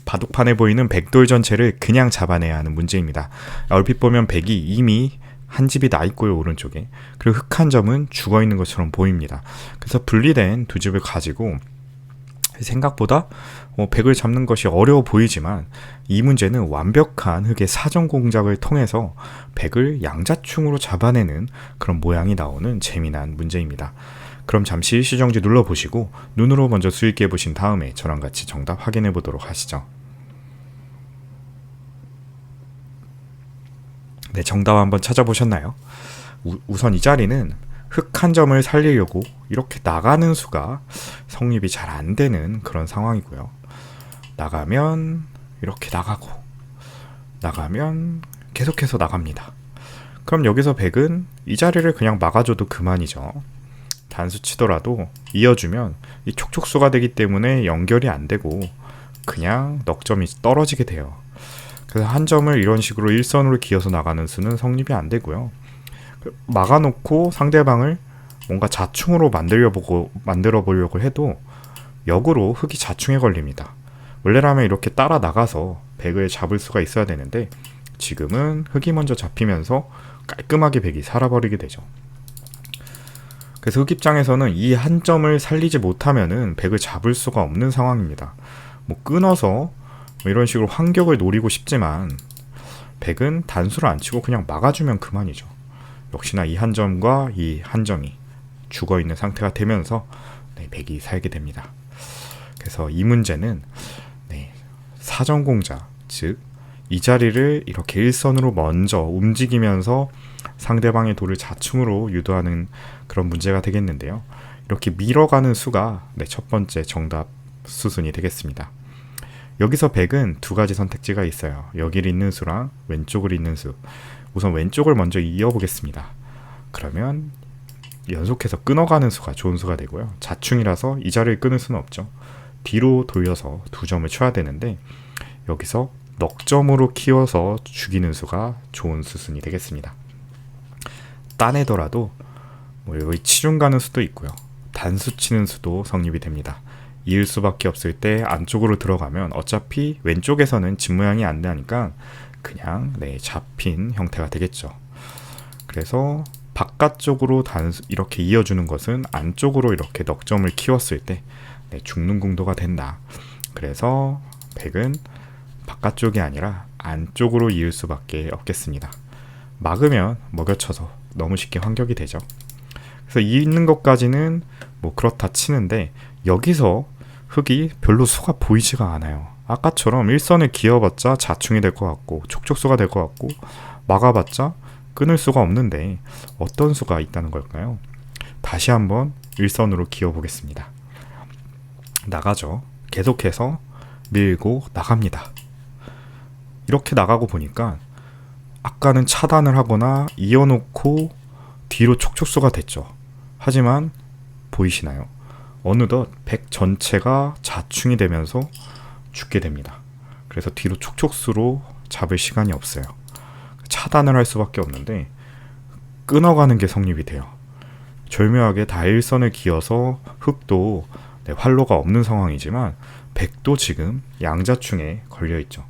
Speaker 1: 바둑판에 보이는 백돌 전체를 그냥 잡아내야 하는 문제입니다. 얼핏 보면 백이 이미 한 집이 나 있고요, 오른쪽에. 그리고 흑 한 점은 죽어 있는 것처럼 보입니다. 그래서 분리된 두 집을 가지고 생각보다 백을 잡는 것이 어려워 보이지만 이 문제는 완벽한 흑의 사전 공작을 통해서 백을 양자충으로 잡아내는 그런 모양이 나오는 재미난 문제입니다. 그럼 잠시 일시정지 눌러보시고 눈으로 먼저 수익해 보신 다음에 저랑 같이 정답 확인해 보도록 하시죠. 네, 정답 한번 찾아보셨나요? 우선 이 자리는 흑 한 점을 살리려고 이렇게 나가는 수가 성립이 잘 안 되는 그런 상황이고요. 나가면 이렇게 나가고 나가면 계속해서 나갑니다. 그럼 여기서 백은 이 자리를 그냥 막아줘도 그만이죠. 단수 치더라도 이어주면 이 촉촉수가 되기 때문에 연결이 안 되고 그냥 넉점이 떨어지게 돼요. 그래서 한 점을 이런 식으로 일선으로 기어서 나가는 수는 성립이 안 되고요. 막아놓고 상대방을 뭔가 자충으로 만들어 보려고 해도 역으로 흑이 자충에 걸립니다. 원래라면 이렇게 따라 나가서 백을 잡을 수가 있어야 되는데 지금은 흑이 먼저 잡히면서 깔끔하게 백이 살아버리게 되죠. 그래서 흑 입장에서는 이 한 점을 살리지 못하면은 백을 잡을 수가 없는 상황입니다. 끊어서 이런 식으로 환격을 노리고 싶지만 백은 단수를 안 치고 그냥 막아주면 그만이죠. 역시나 이 한 점과 이 한 점이 죽어 있는 상태가 되면서 백이 살게 됩니다. 그래서 이 문제는 사전 공작, 즉 이 자리를 이렇게 일선으로 먼저 움직이면서 상대방의 돌을 자충으로 유도하는 그런 문제가 되겠는데요. 이렇게 밀어가는 수가 첫 번째 정답 수순이 되겠습니다. 여기서 백은 두 가지 선택지가 있어요. 여기를 있는 수랑 왼쪽을 있는 수. 우선 왼쪽을 먼저 이어보겠습니다. 그러면 연속해서 끊어가는 수가 좋은 수가 되고요. 자충이라서 이 자리를 끊을 수는 없죠. 뒤로 돌려서 두 점을 쳐야 되는데 여기서 넉점으로 키워서 죽이는 수가 좋은 수순이 되겠습니다. 따내더라도 여기 치중 가는 수도 있고요. 단수 치는 수도 성립이 됩니다. 이을 수밖에 없을 때 안쪽으로 들어가면 어차피 왼쪽에서는 집 모양이 안 나니까 그냥 잡힌 형태가 되겠죠. 그래서 바깥쪽으로 이렇게 이어주는 것은 안쪽으로 이렇게 넉점을 키웠을 때 죽는 궁도가 된다. 그래서 백은 바깥쪽이 아니라 안쪽으로 이을 수밖에 없겠습니다. 막으면 먹여쳐서 너무 쉽게 환격이 되죠. 그래서 이는 것까지는 그렇다 치는데 여기서 흑이 별로 수가 보이지가 않아요. 아까처럼 일선을 기어봤자 자충이 될 것 같고 촉촉수가 될 것 같고 막아봤자 끊을 수가 없는데 어떤 수가 있다는 걸까요? 다시 한번 일선으로 기어보겠습니다. 나가죠. 계속해서 밀고 나갑니다. 이렇게 나가고 보니까 아까는 차단을 하거나 이어놓고 뒤로 촉촉수가 됐죠. 하지만 보이시나요? 어느덧 백 전체가 자충이 되면서 죽게 됩니다. 그래서 뒤로 촉촉수로 잡을 시간이 없어요. 차단을 할 수밖에 없는데 끊어가는 게 성립이 돼요. 절묘하게 다 일선을 기어서 흑도 활로가 없는 상황이지만 백도 지금 양자충에 걸려있죠.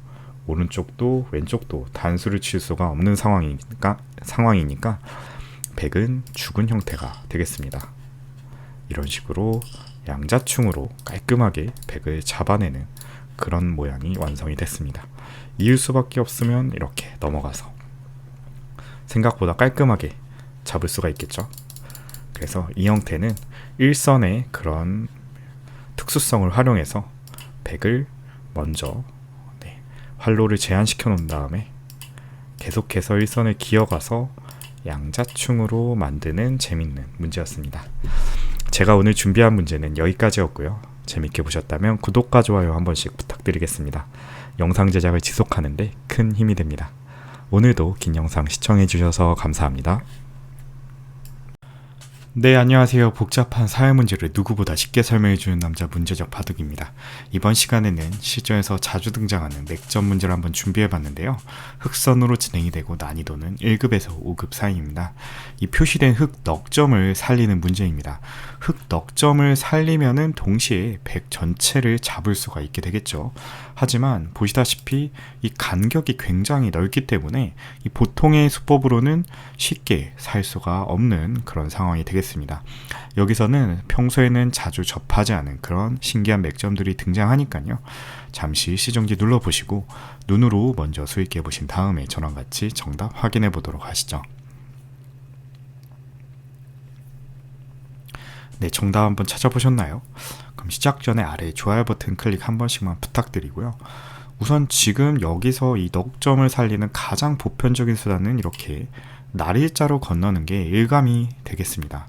Speaker 1: 오른쪽도 왼쪽도 단수를 칠 수가 없는 상황이니까 백은 죽은 형태가 되겠습니다. 이런 식으로 양자충으로 깔끔하게 백을 잡아내는 그런 모양이 완성이 됐습니다. 이을 수밖에 없으면 이렇게 넘어가서 생각보다 깔끔하게 잡을 수가 있겠죠. 그래서 이 형태는 일선의 그런 특수성을 활용해서 백을 먼저 활로를 제한시켜 놓은 다음에 계속해서 일선을 기어가서 양자충으로 만드는 재밌는 문제였습니다. 제가 오늘 준비한 문제는 여기까지였고요. 재밌게 보셨다면 구독과 좋아요 한 번씩 부탁드리겠습니다. 영상 제작을 지속하는데 큰 힘이 됩니다. 오늘도 긴 영상 시청해주셔서 감사합니다. 네, 안녕하세요. 복잡한 사회 문제를 누구보다 쉽게 설명해주는 남자 문제적 바둑입니다. 이번 시간에는 실전에서 자주 등장하는 맥점 문제를 한번 준비해봤는데요. 흑선으로 진행이 되고 난이도는 1급에서 5급 사이입니다. 이 표시된 흑 넉점을 살리는 문제입니다. 흑 넉점을 살리면은 동시에 백 전체를 잡을 수가 있게 되겠죠. 하지만 보시다시피 이 간격이 굉장히 넓기 때문에 이 보통의 수법으로는 쉽게 살 수가 없는 그런 상황이 되겠습니다. 여기서는 평소에는 자주 접하지 않은 그런 신기한 맥점들이 등장하니까요. 잠시 시정지 눌러보시고 눈으로 먼저 수익해 보신 다음에 저랑 같이 정답 확인해 보도록 하시죠. 네, 정답 한번 찾아보셨나요? 그럼 시작 전에 아래 좋아요 버튼 클릭 한 번씩만 부탁드리고요. 우선 지금 여기서 이 넉점을 살리는 가장 보편적인 수단은 이렇게 날일자로 건너는 게 일감이 되겠습니다.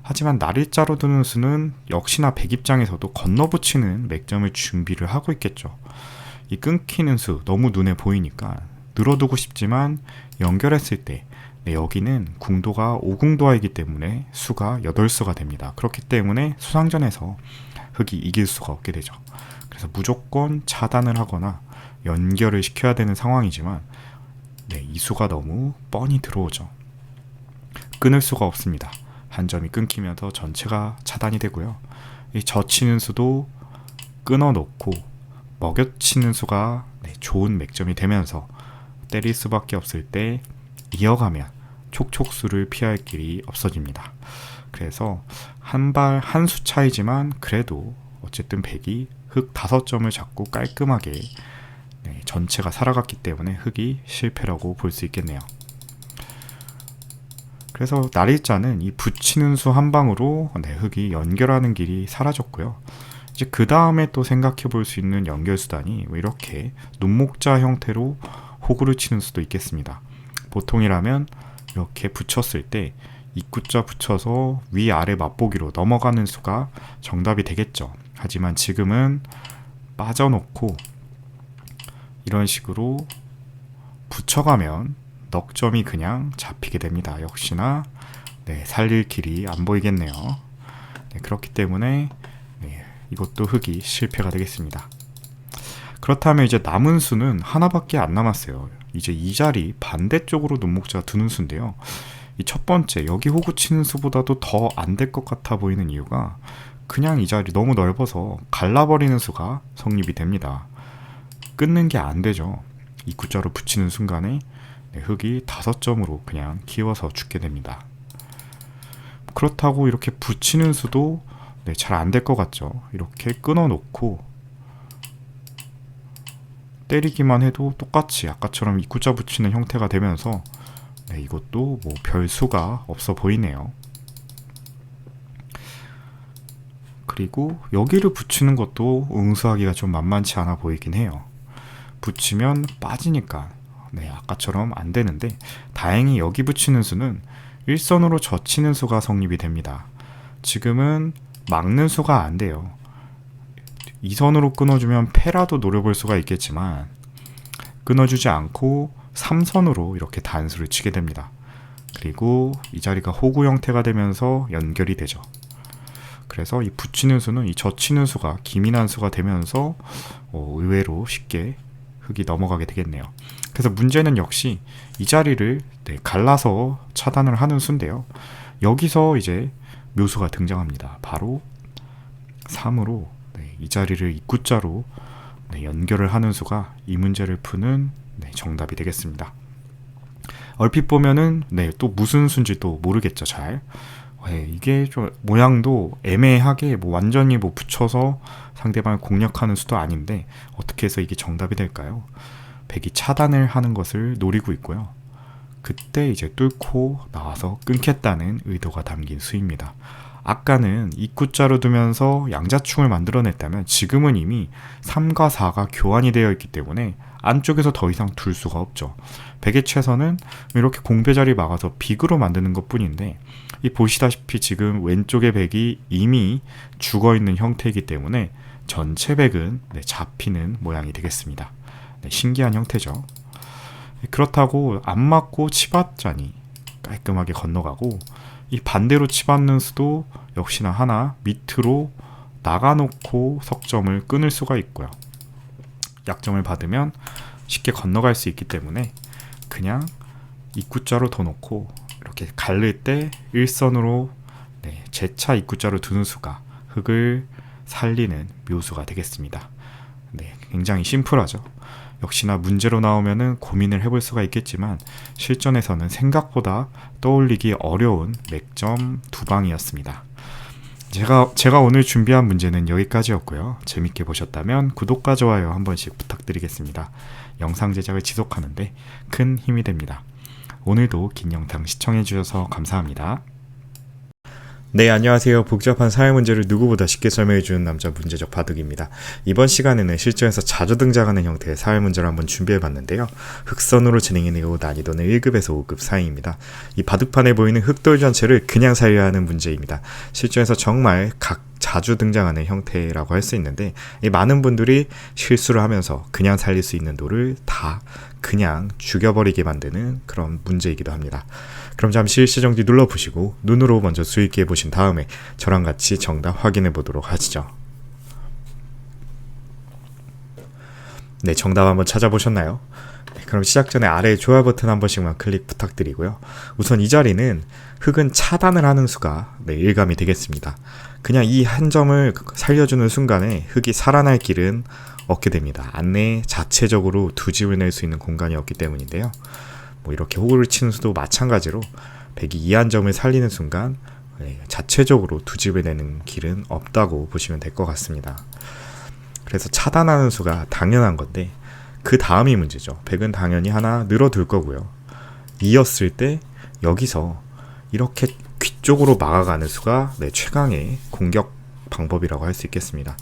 Speaker 1: 하지만 날일자로 두는 수는 역시나 백 입장에서도 건너붙이는 맥점을 준비를 하고 있겠죠. 이 끊기는 수 너무 눈에 보이니까 늘어두고 싶지만 연결했을 때 여기는 궁도가 5궁도이기 때문에 수가 8수가 됩니다. 그렇기 때문에 수상전에서 흑이 이길 수가 없게 되죠. 그래서 무조건 차단을 하거나 연결을 시켜야 되는 상황이지만 이 수가 너무 뻔히 들어오죠. 끊을 수가 없습니다. 한 점이 끊기면서 전체가 차단이 되고요. 이 젖히는 수도 끊어놓고 먹여치는 수가 좋은 맥점이 되면서 때릴 수밖에 없을 때 이어가면 촉촉수를 피할 길이 없어집니다. 그래서 한 발 한 수 차이지만 그래도 어쨌든 백이 흑 5점을 잡고 깔끔하게 전체가 살아갔기 때문에 흑이 실패라고 볼 수 있겠네요. 그래서 날일자는 이 붙이는 수 한 방으로 흑이 연결하는 길이 사라졌고요. 이제 그 다음에 또 생각해 볼 수 있는 연결 수단이 이렇게 눈목자 형태로 호구를 치는 수도 있겠습니다. 보통이라면 이렇게 붙였을 때 입구자 붙여서 위아래 맛보기로 넘어가는 수가 정답이 되겠죠. 하지만 지금은 빠져놓고 이런 식으로 붙여가면 넉점이 그냥 잡히게 됩니다. 역시나 살릴 길이 안 보이겠네요. 그렇기 때문에 이것도 흑이 실패가 되겠습니다. 그렇다면 이제 남은 수는 하나밖에 안 남았어요. 이제 이 자리 반대쪽으로 눈목자가 두는 수인데요. 이 첫 번째 여기 호구 치는 수보다도 더 안 될 것 같아 보이는 이유가 그냥 이 자리 너무 넓어서 갈라버리는 수가 성립이 됩니다. 끊는 게 안 되죠. 입구자로 붙이는 순간에 흑이 5점으로 그냥 기워서 죽게 됩니다. 그렇다고 이렇게 붙이는 수도 잘 안 될 것 같죠. 이렇게 끊어놓고 때리기만 해도 똑같이 아까처럼 입구자 붙이는 형태가 되면서 이것도 뭐 별 수가 없어 보이네요. 그리고 여기를 붙이는 것도 응수하기가 좀 만만치 않아 보이긴 해요. 붙이면 빠지니까 아까처럼 안 되는데 다행히 여기 붙이는 수는 일선으로 젖히는 수가 성립이 됩니다. 지금은 막는 수가 안 돼요. 2선으로 끊어주면 패라도 노려볼 수가 있겠지만 끊어주지 않고 3선으로 이렇게 단수를 치게 됩니다. 그리고 이 자리가 호구 형태가 되면서 연결이 되죠. 그래서 이 붙이는 수는 이 젖히는 수가 기민한 수가 되면서 의외로 쉽게 흑이 넘어가게 되겠네요. 그래서 문제는 역시 이 자리를 갈라서 차단을 하는 수인데요. 여기서 이제 묘수가 등장합니다. 바로 3으로 이 자리를 입구자로 연결을 하는 수가 이 문제를 푸는 정답이 되겠습니다. 얼핏 보면은 또 무슨 수인지도 모르겠죠. 잘 이게 좀 모양도 애매하게 완전히 붙여서 상대방을 공략하는 수도 아닌데 어떻게 해서 이게 정답이 될까요? 백이 차단을 하는 것을 노리고 있고요. 그때 이제 뚫고 나와서 끊겠다는 의도가 담긴 수입니다. 아까는 입구자로 두면서 양자충을 만들어냈다면 지금은 이미 3과 4가 교환이 되어 있기 때문에 안쪽에서 더 이상 둘 수가 없죠. 백의 최선은 이렇게 공배 자리 막아서 빅으로 만드는 것 뿐인데, 이 보시다시피 지금 왼쪽의 백이 이미 죽어있는 형태이기 때문에 전체 백은 잡히는 모양이 되겠습니다. 신기한 형태죠. 그렇다고 안 맞고 치받자니 깔끔하게 건너가고, 이 반대로 치받는 수도 역시나 하나 밑으로 나가놓고 석점을 끊을 수가 있고요. 약점을 받으면 쉽게 건너갈 수 있기 때문에 그냥 입구자로 둬 놓고 이렇게 갈릴 때 일선으로 재차 입구자로 두는 수가 흙을 살리는 묘수가 되겠습니다. 굉장히 심플하죠. 역시나 문제로 나오면은 고민을 해볼 수가 있겠지만 실전에서는 생각보다 떠올리기 어려운 맥점 두 방이었습니다. 제가 오늘 준비한 문제는 여기까지였고요. 재밌게 보셨다면 구독과 좋아요 한 번씩 부탁드리겠습니다. 영상 제작을 지속하는데 큰 힘이 됩니다. 오늘도 긴 영상 시청해주셔서 감사합니다. 네, 안녕하세요. 복잡한 사회 문제를 누구보다 쉽게 설명해주는 남자 문제적 바둑입니다. 이번 시간에는 실전에서 자주 등장하는 형태의 사회 문제를 한번 준비해봤는데요. 흑선으로 진행해내고 난이도는 1급에서 5급 사이입니다. 이 바둑판에 보이는 흑돌 전체를 그냥 살려야 하는 문제입니다. 실전에서 정말 자주 등장하는 형태라고 할 수 있는데, 이 많은 분들이 실수를 하면서 그냥 살릴 수 있는 돌을 다 그냥 죽여버리게 만드는 그런 문제이기도 합니다. 그럼 잠시 일시정지 눌러보시고 눈으로 먼저 수익기해 보신 다음에 저랑 같이 정답 확인해 보도록 하시죠. 네, 정답 한번 찾아보셨나요? 그럼 시작 전에 아래 좋아요 버튼 한 번씩만 클릭 부탁드리고요. 우선 이 자리는 흙은 차단을 하는 수가 일감이 되겠습니다. 그냥 이 한 점을 살려주는 순간에 흙이 살아날 길은 얻게 됩니다. 안내에 자체적으로 두 집을 낼 수 있는 공간이 없기 때문인데요. 이렇게 호구를 치는 수도 마찬가지로 백이 이 한 점을 살리는 순간 자체적으로 두 집을 내는 길은 없다고 보시면 될 것 같습니다. 그래서 차단하는 수가 당연한 건데 그 다음이 문제죠. 백은 당연히 하나 늘어둘 거고요. 이었을 때 여기서 이렇게 귀 쪽으로 막아가는 수가 최강의 공격 방법이라고 할 수 있겠습니다.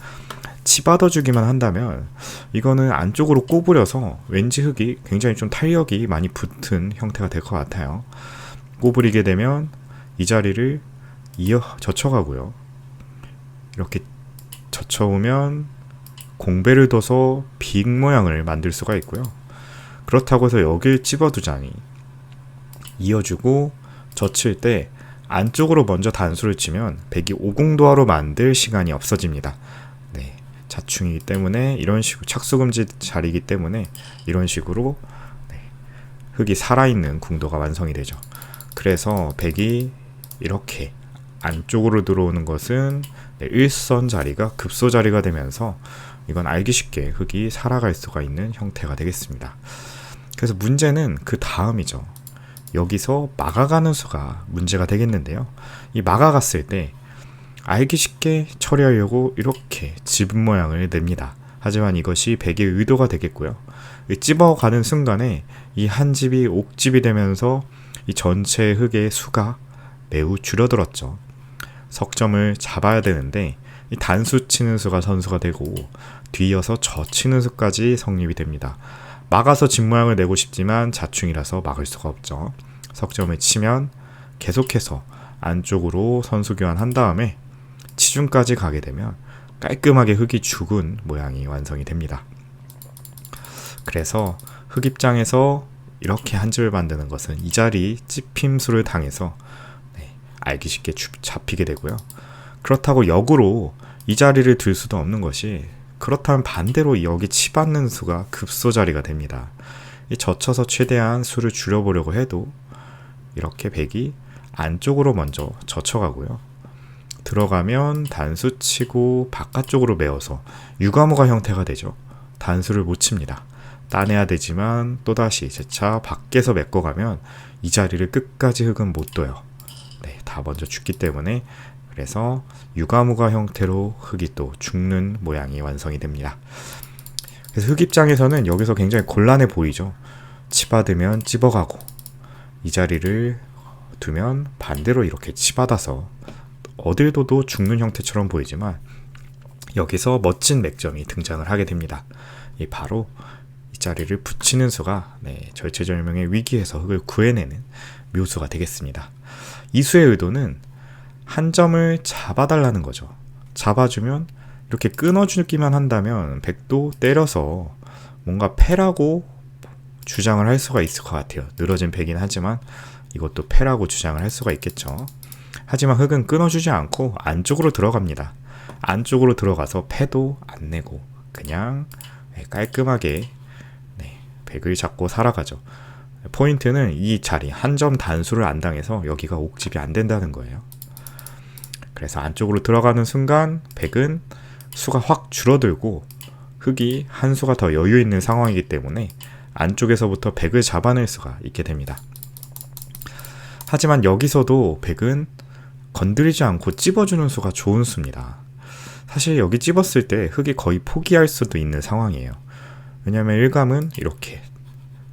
Speaker 1: 치받아주기만 한다면 이거는 안쪽으로 꼬부려서 왠지 흙이 굉장히 좀 탄력이 많이 붙은 형태가 될 것 같아요. 꼬부리게 되면 이 자리를 젖혀가고요. 이렇게 젖혀오면 공배를 둬서 빅 모양을 만들 수가 있고요. 그렇다고 해서 여길 찝어두자니 이어주고 젖힐 때 안쪽으로 먼저 단수를 치면 백이 오공도화로 만들 시간이 없어집니다. 자충이기 때문에 이런 식으로 착수금지 자리이기 때문에 이런 식으로 흙이 살아있는 궁도가 완성이 되죠. 그래서 백이 이렇게 안쪽으로 들어오는 것은 일선 자리가 급소 자리가 되면서 이건 알기 쉽게 흙이 살아갈 수가 있는 형태가 되겠습니다. 그래서 문제는 그 다음이죠. 여기서 막아가는 수가 문제가 되겠는데요. 이 막아갔을 때 알기 쉽게 처리하려고 이렇게 집 모양을 냅니다. 하지만 이것이 백의 의도가 되겠고요. 찝어가는 순간에 이 한 집이 옥집이 되면서 이 전체 흙의 수가 매우 줄어들었죠. 석점을 잡아야 되는데 이 단수 치는 수가 선수가 되고 뒤이어서 젖히는 수까지 성립이 됩니다. 막아서 집 모양을 내고 싶지만 자충이라서 막을 수가 없죠. 석점을 치면 계속해서 안쪽으로 선수 교환한 다음에 치중까지 가게 되면 깔끔하게 흙이 죽은 모양이 완성이 됩니다. 그래서 흙 입장에서 이렇게 한 집을 만드는 것은 이 자리 찝힘수를 당해서 알기 쉽게 잡히게 되고요. 그렇다고 역으로 이 자리를 들 수도 없는 것이, 그렇다면 반대로 여기 치받는 수가 급소 자리가 됩니다. 젖혀서 최대한 수를 줄여보려고 해도 이렇게 백이 안쪽으로 먼저 젖혀가고요. 들어가면 단수 치고 바깥쪽으로 메워서 유가무가 형태가 되죠. 단수를 못 칩니다. 따내야 되지만 또다시 재차 밖에서 메꿔가면 이 자리를 끝까지 흙은 못 둬요. 다 먼저 죽기 때문에, 그래서 유가무가 형태로 흙이 또 죽는 모양이 완성이 됩니다. 그래서 흙 입장에서는 여기서 굉장히 곤란해 보이죠. 치받으면 찝어가고 이 자리를 두면 반대로 이렇게 치받아서 어딜 둬도 죽는 형태처럼 보이지만 여기서 멋진 맥점이 등장을 하게 됩니다. 이 바로 이 자리를 붙이는 수가 절체절명의 위기에서 흙을 구해내는 묘수가 되겠습니다. 이 수의 의도는 한 점을 잡아달라는 거죠. 잡아주면 이렇게 끊어주기만 한다면 백도 때려서 뭔가 패라고 주장을 할 수가 있을 것 같아요. 늘어진 백이긴 하지만 이것도 패라고 주장을 할 수가 있겠죠. 하지만 흙은 끊어주지 않고 안쪽으로 들어갑니다. 안쪽으로 들어가서 패도 안 내고 그냥 깔끔하게 백을 잡고 살아가죠. 포인트는 이 자리 한 점 단수를 안 당해서 여기가 옥집이 안 된다는 거예요. 그래서 안쪽으로 들어가는 순간 백은 수가 확 줄어들고 흙이 한 수가 더 여유 있는 상황이기 때문에 안쪽에서부터 백을 잡아낼 수가 있게 됩니다. 하지만 여기서도 백은 건드리지 않고 찝어주는 수가 좋은 수입니다. 사실 여기 찝었을 때 흙이 거의 포기할 수도 있는 상황이에요. 왜냐하면 일감은 이렇게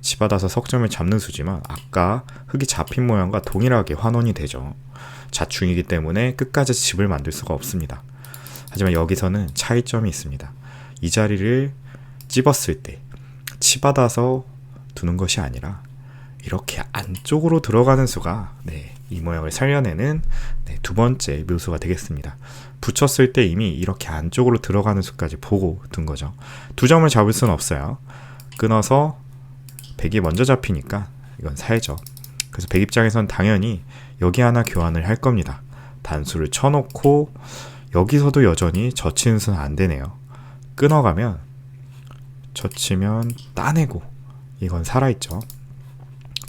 Speaker 1: 집어다서 석점을 잡는 수지만 아까 흙이 잡힌 모양과 동일하게 환원이 되죠. 자충이기 때문에 끝까지 집을 만들 수가 없습니다. 하지만 여기서는 차이점이 있습니다. 이 자리를 찝었을 때 치받아서 두는 것이 아니라 이렇게 안쪽으로 들어가는 수가 이 모양을 살려내는 두 번째 묘수가 되겠습니다. 붙였을 때 이미 이렇게 안쪽으로 들어가는 수까지 보고 둔 거죠. 두 점을 잡을 수는 없어요. 끊어서 백이 먼저 잡히니까 이건 살죠. 그래서 백 입장에선 당연히 여기 하나 교환을 할 겁니다. 단수를 쳐놓고 여기서도 여전히 젖히는 수는 안 되네요. 끊어가면 젖히면 따내고 이건 살아있죠.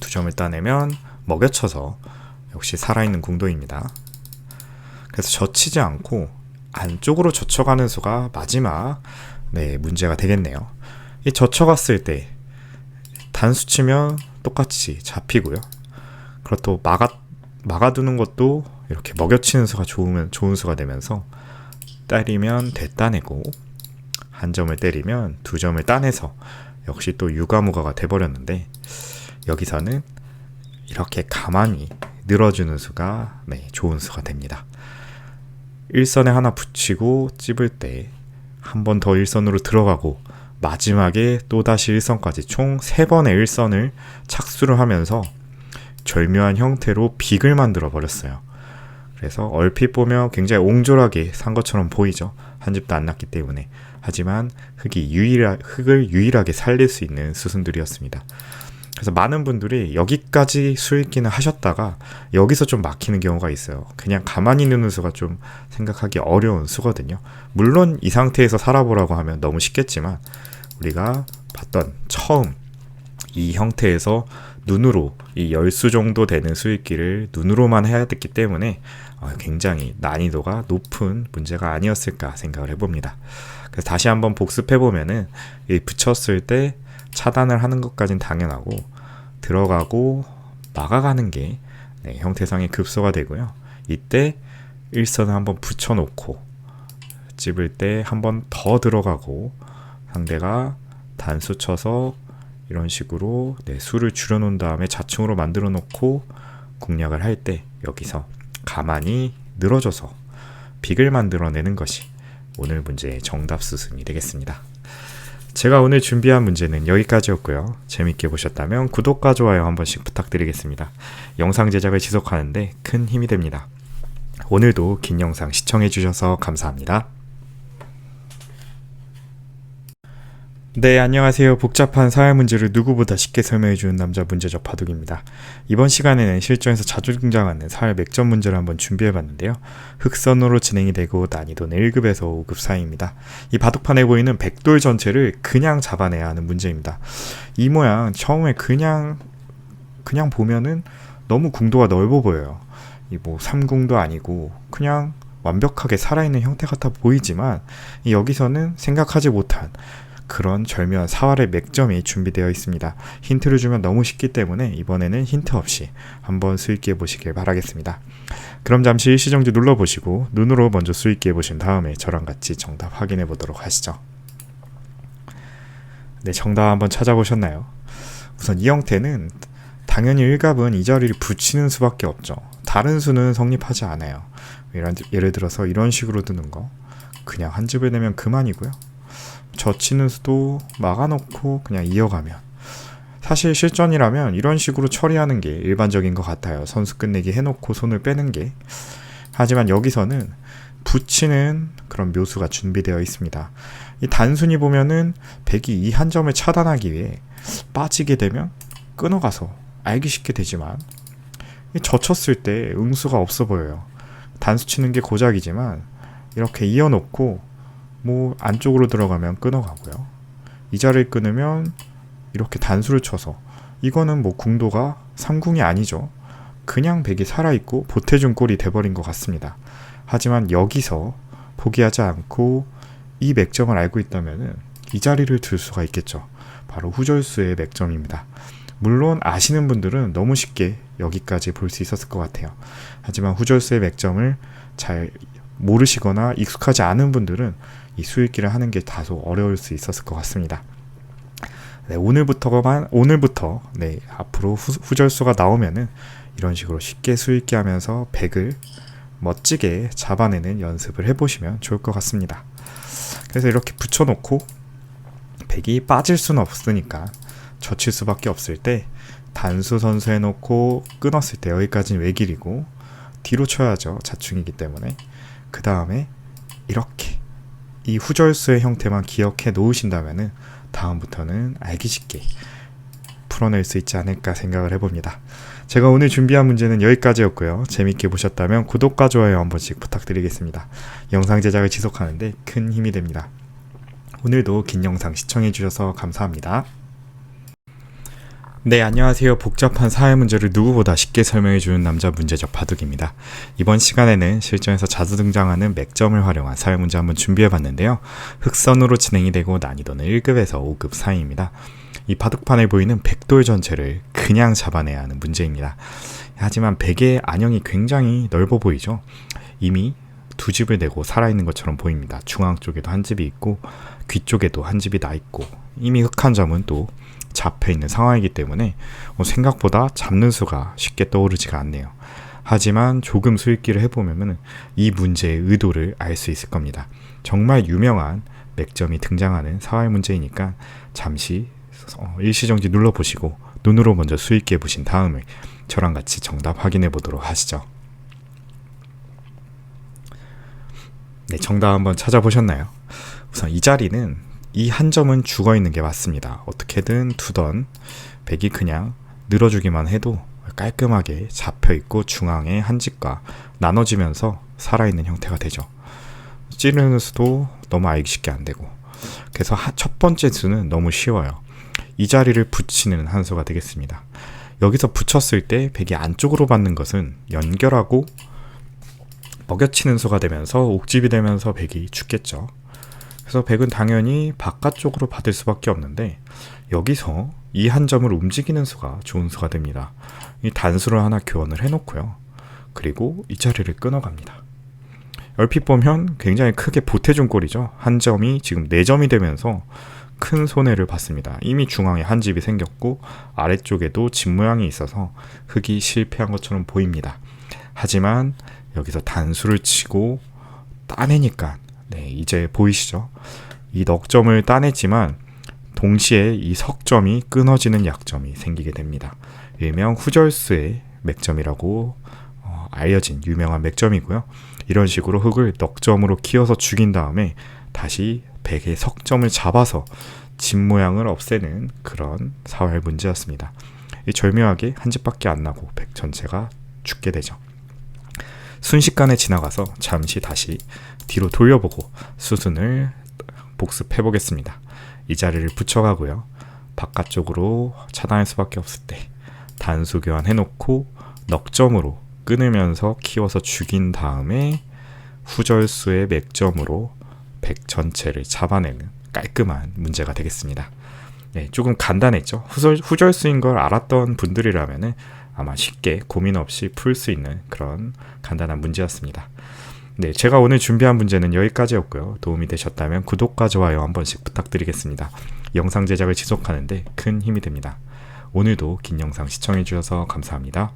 Speaker 1: 두 점을 따내면 먹여쳐서 역시 살아있는 궁도입니다. 그래서 젖히지 않고 안쪽으로 젖혀가는 수가 마지막 문제가 되겠네요. 이 젖혀갔을 때 단수 치면 똑같이 잡히고요. 그렇다고 막아두는 것도 이렇게 먹여치는 수가 좋은 수가 되면서 때리면 되따내고 한 점을 때리면 두 점을 따내서 역시 또 유가무가가 돼버렸는데 여기서는 이렇게 가만히 늘어주는 수가 좋은 수가 됩니다. 일선에 하나 붙이고 찝을 때 한 번 더 일선으로 들어가고 마지막에 또다시 일선까지 총 3번의 일선을 착수를 하면서 절묘한 형태로 빅을 만들어 버렸어요. 그래서 얼핏 보면 굉장히 옹졸하게 산 것처럼 보이죠. 한 집도 안 났기 때문에. 하지만 흙을 유일하게 살릴 수 있는 수순들이었습니다. 그래서 많은 분들이 여기까지 수익기는 하셨다가 여기서 좀 막히는 경우가 있어요. 그냥 가만히 있는 수가 좀 생각하기 어려운 수거든요. 물론 이 상태에서 살아보라고 하면 너무 쉽겠지만 우리가 봤던 처음 이 형태에서 눈으로 이 10수 정도 되는 수익기를 눈으로만 해야 됐기 때문에 굉장히 난이도가 높은 문제가 아니었을까 생각을 해봅니다. 그래서 다시 한번 복습해보면은 붙였을 때 차단을 하는 것까진 당연하고 들어가고 막아가는 게 형태상의 급소가 되고요. 이때 일선을 한번 붙여놓고 찝을 때 한번 더 들어가고 상대가 단수 쳐서 이런 식으로 수를 줄여놓은 다음에 자충으로 만들어 놓고 공략을 할 때 여기서 가만히 늘어져서 빅을 만들어내는 것이 오늘 문제의 정답 수순이 되겠습니다. 제가 오늘 준비한 문제는 여기까지였고요. 재밌게 보셨다면 구독과 좋아요 한 번씩 부탁드리겠습니다. 영상 제작을 지속하는데 큰 힘이 됩니다. 오늘도 긴 영상 시청해주셔서 감사합니다. 네, 안녕하세요. 복잡한 사회 문제를 누구보다 쉽게 설명해주는 남자 문제적 바둑입니다. 이번 시간에는 실전에서 자주 등장하는 사회 맥점 문제를 한번 준비해봤는데요. 흑선으로 진행이 되고 난이도는 1급에서 5급 사이입니다. 이 바둑판에 보이는 백돌 전체를 그냥 잡아내야 하는 문제입니다. 이 모양 처음에 그냥 보면은 너무 궁도가 넓어 보여요. 이 뭐 3궁도 아니고 그냥 완벽하게 살아있는 형태 같아 보이지만 여기서는 생각하지 못한 그런 절묘한 사활의 맥점이 준비되어 있습니다. 힌트를 주면 너무 쉽기 때문에 이번에는 힌트 없이 한번 수익기해 보시길 바라겠습니다. 그럼 잠시 일시정지 눌러보시고 눈으로 먼저 수익기해 보신 다음에 저랑 같이 정답 확인해 보도록 하시죠. 네, 정답 한번 찾아보셨나요? 우선 이 형태는 당연히 일갑은 이 자리를 붙이는 수밖에 없죠. 다른 수는 성립하지 않아요. 예를 들어서 이런 식으로 드는 거 그냥 한 즙을 내면 그만이고요. 젖히는 수도 막아놓고 그냥 이어가면, 사실 실전이라면 이런 식으로 처리하는 게 일반적인 것 같아요. 선수 끝내기 해놓고 손을 빼는 게. 하지만 여기서는 붙이는 그런 묘수가 준비되어 있습니다. 이 단순히 보면은 백이 이 한 점을 차단하기 위해 빠지게 되면 끊어가서 알기 쉽게 되지만, 젖혔을 때 응수가 없어 보여요. 단수 치는 게 고작이지만 이렇게 이어놓고 뭐 안쪽으로 들어가면 끊어가고요. 이 자리를 끊으면 이렇게 단수를 쳐서, 이거는 뭐 궁도가 3궁이 아니죠. 그냥 백이 살아있고 보태준 꼴이 돼버린 것 같습니다. 하지만 여기서 포기하지 않고 이 맥점을 알고 있다면 이 자리를 들 수가 있겠죠. 바로 후절수의 맥점입니다. 물론 아시는 분들은 너무 쉽게 여기까지 볼 수 있었을 것 같아요. 하지만 후절수의 맥점을 잘 모르시거나 익숙하지 않은 분들은 이 수읽기를 하는 게 다소 어려울 수 있었을 것 같습니다. 네, 오늘부터 앞으로 후절수가 나오면은 이런 식으로 쉽게 수읽기 하면서 백을 멋지게 잡아내는 연습을 해보시면 좋을 것 같습니다. 그래서 이렇게 붙여놓고 백이 빠질 수는 없으니까 젖힐 수밖에 없을 때 단수 선수 해놓고 끊었을 때 여기까지는 외길이고 뒤로 쳐야죠. 자충이기 때문에. 그 다음에 이렇게 이 후절수의 형태만 기억해 놓으신다면은 다음부터는 알기 쉽게 풀어낼 수 있지 않을까 생각을 해봅니다. 제가 오늘 준비한 문제는 여기까지였고요. 재밌게 보셨다면 구독과 좋아요 한 번씩 부탁드리겠습니다. 영상 제작을 지속하는데 큰 힘이 됩니다. 오늘도 긴 영상 시청해주셔서 감사합니다. 네, 안녕하세요. 복잡한 사회 문제를 누구보다 쉽게 설명해주는 남자 문제적 바둑입니다. 이번 시간에는 실전에서 자주 등장하는 맥점을 활용한 사회 문제 한번 준비해봤는데요. 흑선으로 진행이 되고 난이도는 1급에서 5급 사이입니다. 이 바둑판에 보이는 백돌 전체를 그냥 잡아내야 하는 문제입니다. 하지만 백의 안형이 굉장히 넓어 보이죠. 이미 두 집을 내고 살아있는 것처럼 보입니다. 중앙 쪽에도 한 집이 있고 귀 쪽에도 한 집이 나 있고, 이미 흑한 점은 또 잡혀있는 상황이기 때문에 생각보다 잡는 수가 쉽게 떠오르지가 않네요. 하지만 조금 수익기를 해보면 이 문제의 의도를 알 수 있을 겁니다. 정말 유명한 맥점이 등장하는 사회 문제이니까 잠시 일시정지 눌러보시고 눈으로 먼저 수익기 해보신 다음에 저랑 같이 정답 확인해 보도록 하시죠. 네, 정답 한번 찾아보셨나요? 우선 이 자리는 이 한 점은 죽어있는 게 맞습니다. 어떻게든 두던 백이 그냥 늘어주기만 해도 깔끔하게 잡혀있고 중앙에 한 집과 나눠지면서 살아있는 형태가 되죠. 찌르는 수도 너무 알기 쉽게 안되고, 그래서 첫 번째 수는 너무 쉬워요. 이 자리를 붙이는 한 수가 되겠습니다. 여기서 붙였을 때 백이 안쪽으로 받는 것은 연결하고 먹여치는 수가 되면서 옥집이 되면서 백이 죽겠죠. 그래서 백은 당연히 바깥쪽으로 받을 수밖에 없는데, 여기서 이 한 점을 움직이는 수가 좋은 수가 됩니다. 이 단수를 하나 교환을 해놓고요. 그리고 이 자리를 끊어갑니다. 얼핏 보면 굉장히 크게 보태준 꼴이죠. 한 점이 지금 4점이 되면서 큰 손해를 봤습니다. 이미 중앙에 한 집이 생겼고 아래쪽에도 집 모양이 있어서 흑이 실패한 것처럼 보입니다. 하지만 여기서 단수를 치고 따내니까, 네, 이제 보이시죠? 이 넉점을 따냈지만 동시에 이 석점이 끊어지는 약점이 생기게 됩니다. 일명 후절수의 맥점이라고 알려진 유명한 맥점이고요. 이런 식으로 흑을 넉점으로 키워서 죽인 다음에 다시 백의 석점을 잡아서 집 모양을 없애는 그런 사활 문제였습니다. 이 절묘하게 한 집밖에 안 나고 백 전체가 죽게 되죠. 순식간에 지나가서 잠시 다시 뒤로 돌려보고 수순을 복습해 보겠습니다. 이 자리를 붙여가고요. 바깥쪽으로 차단할 수밖에 없을 때 단수 교환 해놓고 넉점으로 끊으면서 키워서 죽인 다음에 후절수의 맥점으로 백 전체를 잡아내는 깔끔한 문제가 되겠습니다. 네, 조금 간단했죠. 후절수인 걸 알았던 분들이라면 아마 쉽게 고민 없이 풀 수 있는 그런 간단한 문제였습니다. 네, 제가 오늘 준비한 문제는 여기까지였고요. 도움이 되셨다면 구독과 좋아요 한 번씩 부탁드리겠습니다. 영상 제작을 지속하는데 큰 힘이 됩니다. 오늘도 긴 영상 시청해주셔서 감사합니다.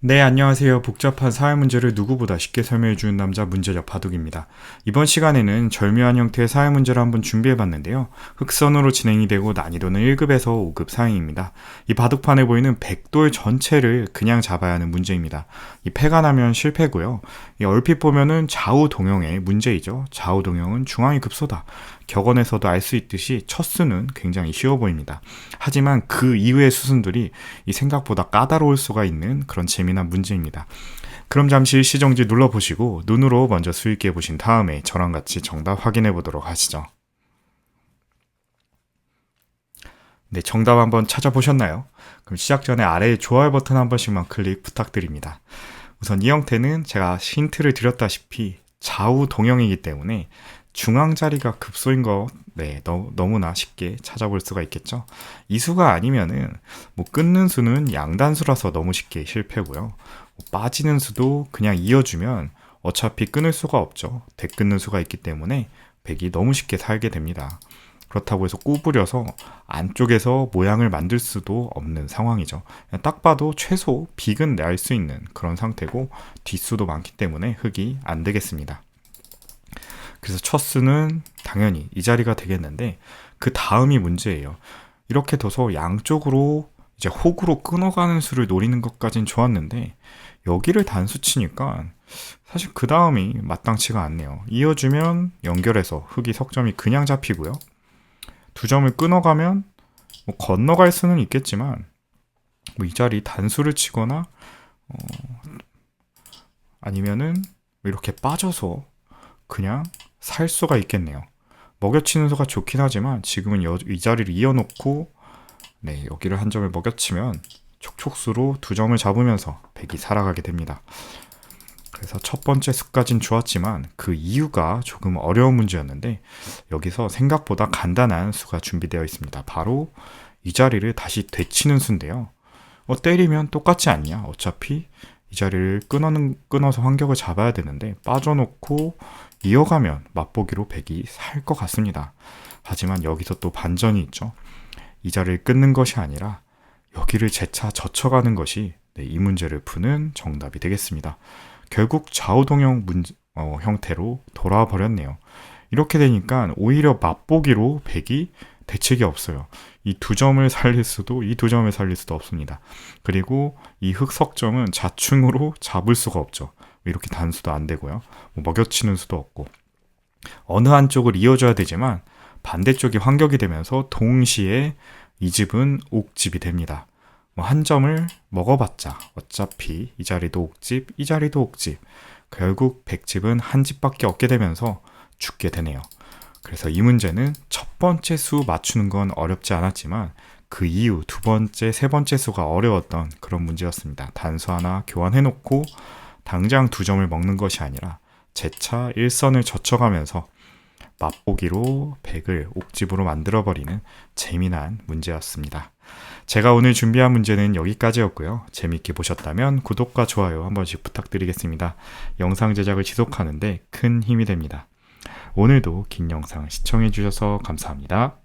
Speaker 1: 네, 안녕하세요. 복잡한 사회 문제를 누구보다 쉽게 설명해주는 남자 문제적 바둑입니다. 이번 시간에는 절묘한 형태의 사회 문제를 한번 준비해봤는데요. 흑선으로 진행이 되고 난이도는 1급에서 5급 사이입니다. 이 바둑판에 보이는 백돌 전체를 그냥 잡아야 하는 문제입니다. 이 패가 나면 실패고요. 이 얼핏 보면은 좌우 동형의 문제이죠. 좌우 동형은 중앙이 급소다. 격언에서도 알 수 있듯이 첫 수는 굉장히 쉬워 보입니다. 하지만 그 이후의 수순들이 이 생각보다 까다로울 수가 있는 그런 재미난 문제입니다. 그럼 잠시 시정지 눌러보시고 눈으로 먼저 수익해 보신 다음에 저랑 같이 정답 확인해 보도록 하시죠. 네, 정답 한번 찾아보셨나요? 그럼 시작 전에 아래에 좋아요 버튼 한 번씩만 클릭 부탁드립니다. 우선 이 형태는 제가 힌트를 드렸다시피 좌우 동형이기 때문에 중앙 자리가 급소인 거 너무나 쉽게 찾아볼 수가 있겠죠. 이 수가 아니면은 끊는 수는 양단수라서 너무 쉽게 실패고요. 빠지는 수도 그냥 이어주면 어차피 끊을 수가 없죠. 대끊는 수가 있기 때문에 백이 너무 쉽게 살게 됩니다. 그렇다고 해서 구부려서 안쪽에서 모양을 만들 수도 없는 상황이죠. 딱 봐도 최소 빅은 낼 수 있는 그런 상태고 뒷수도 많기 때문에 흑이 안 되겠습니다. 그래서 첫 수는 당연히 이 자리가 되겠는데 그 다음이 문제예요. 이렇게 둬서 양쪽으로 이제 혹으로 끊어가는 수를 노리는 것까진 좋았는데 여기를 단수 치니까 사실 그 다음이 마땅치가 않네요. 이어주면 연결해서 흑이 석점이 그냥 잡히고요. 두 점을 끊어가면 건너갈 수는 있겠지만 이 자리 단수를 치거나 아니면은 이렇게 빠져서 그냥 살 수가 있겠네요. 먹여치는 수가 좋긴 하지만 지금은 이 자리를 이어놓고 여기를 한 점을 먹여치면 촉촉수로 두 점을 잡으면서 백이 살아가게 됩니다. 그래서 첫 번째 수까진 좋았지만 그 이유가 조금 어려운 문제였는데 여기서 생각보다 간단한 수가 준비되어 있습니다. 바로 이 자리를 다시 되치는 수인데요. 때리면 똑같지 않냐? 어차피 이 자리를 끊어서 환격을 잡아야 되는데 빠져놓고 이어가면 맛보기로 백이 살 것 같습니다. 하지만 여기서 또 반전이 있죠. 이 자리를 끊는 것이 아니라 여기를 재차 젖혀가는 것이 이 문제를 푸는 정답이 되겠습니다. 결국 좌우동형 형태로 돌아와 버렸네요. 이렇게 되니까 오히려 맛보기로 백이 대책이 없어요. 이 두 점을 살릴 수도 이 두 점을 살릴 수도 없습니다. 그리고 이 흑석점은 자충으로 잡을 수가 없죠. 이렇게 단수도 안 되고요. 먹여치는 수도 없고 어느 한쪽을 이어줘야 되지만 반대쪽이 환격이 되면서 동시에 이 집은 옥집이 됩니다. 한 점을 먹어봤자 어차피 이 자리도 옥집, 이 자리도 옥집. 결국 백집은 한 집밖에 없게 되면서 죽게 되네요. 그래서 이 문제는 첫 번째 수 맞추는 건 어렵지 않았지만 그 이후 두 번째, 세 번째 수가 어려웠던 그런 문제였습니다. 단수 하나 교환해놓고 당장 두 점을 먹는 것이 아니라 재차 일선을 젖혀가면서 맛보기로 백을 옥집으로 만들어버리는 재미난 문제였습니다. 제가 오늘 준비한 문제는 여기까지였고요. 재밌게 보셨다면 구독과 좋아요 한 번씩 부탁드리겠습니다. 영상 제작을 지속하는데 큰 힘이 됩니다. 오늘도 긴 영상 시청해주셔서 감사합니다.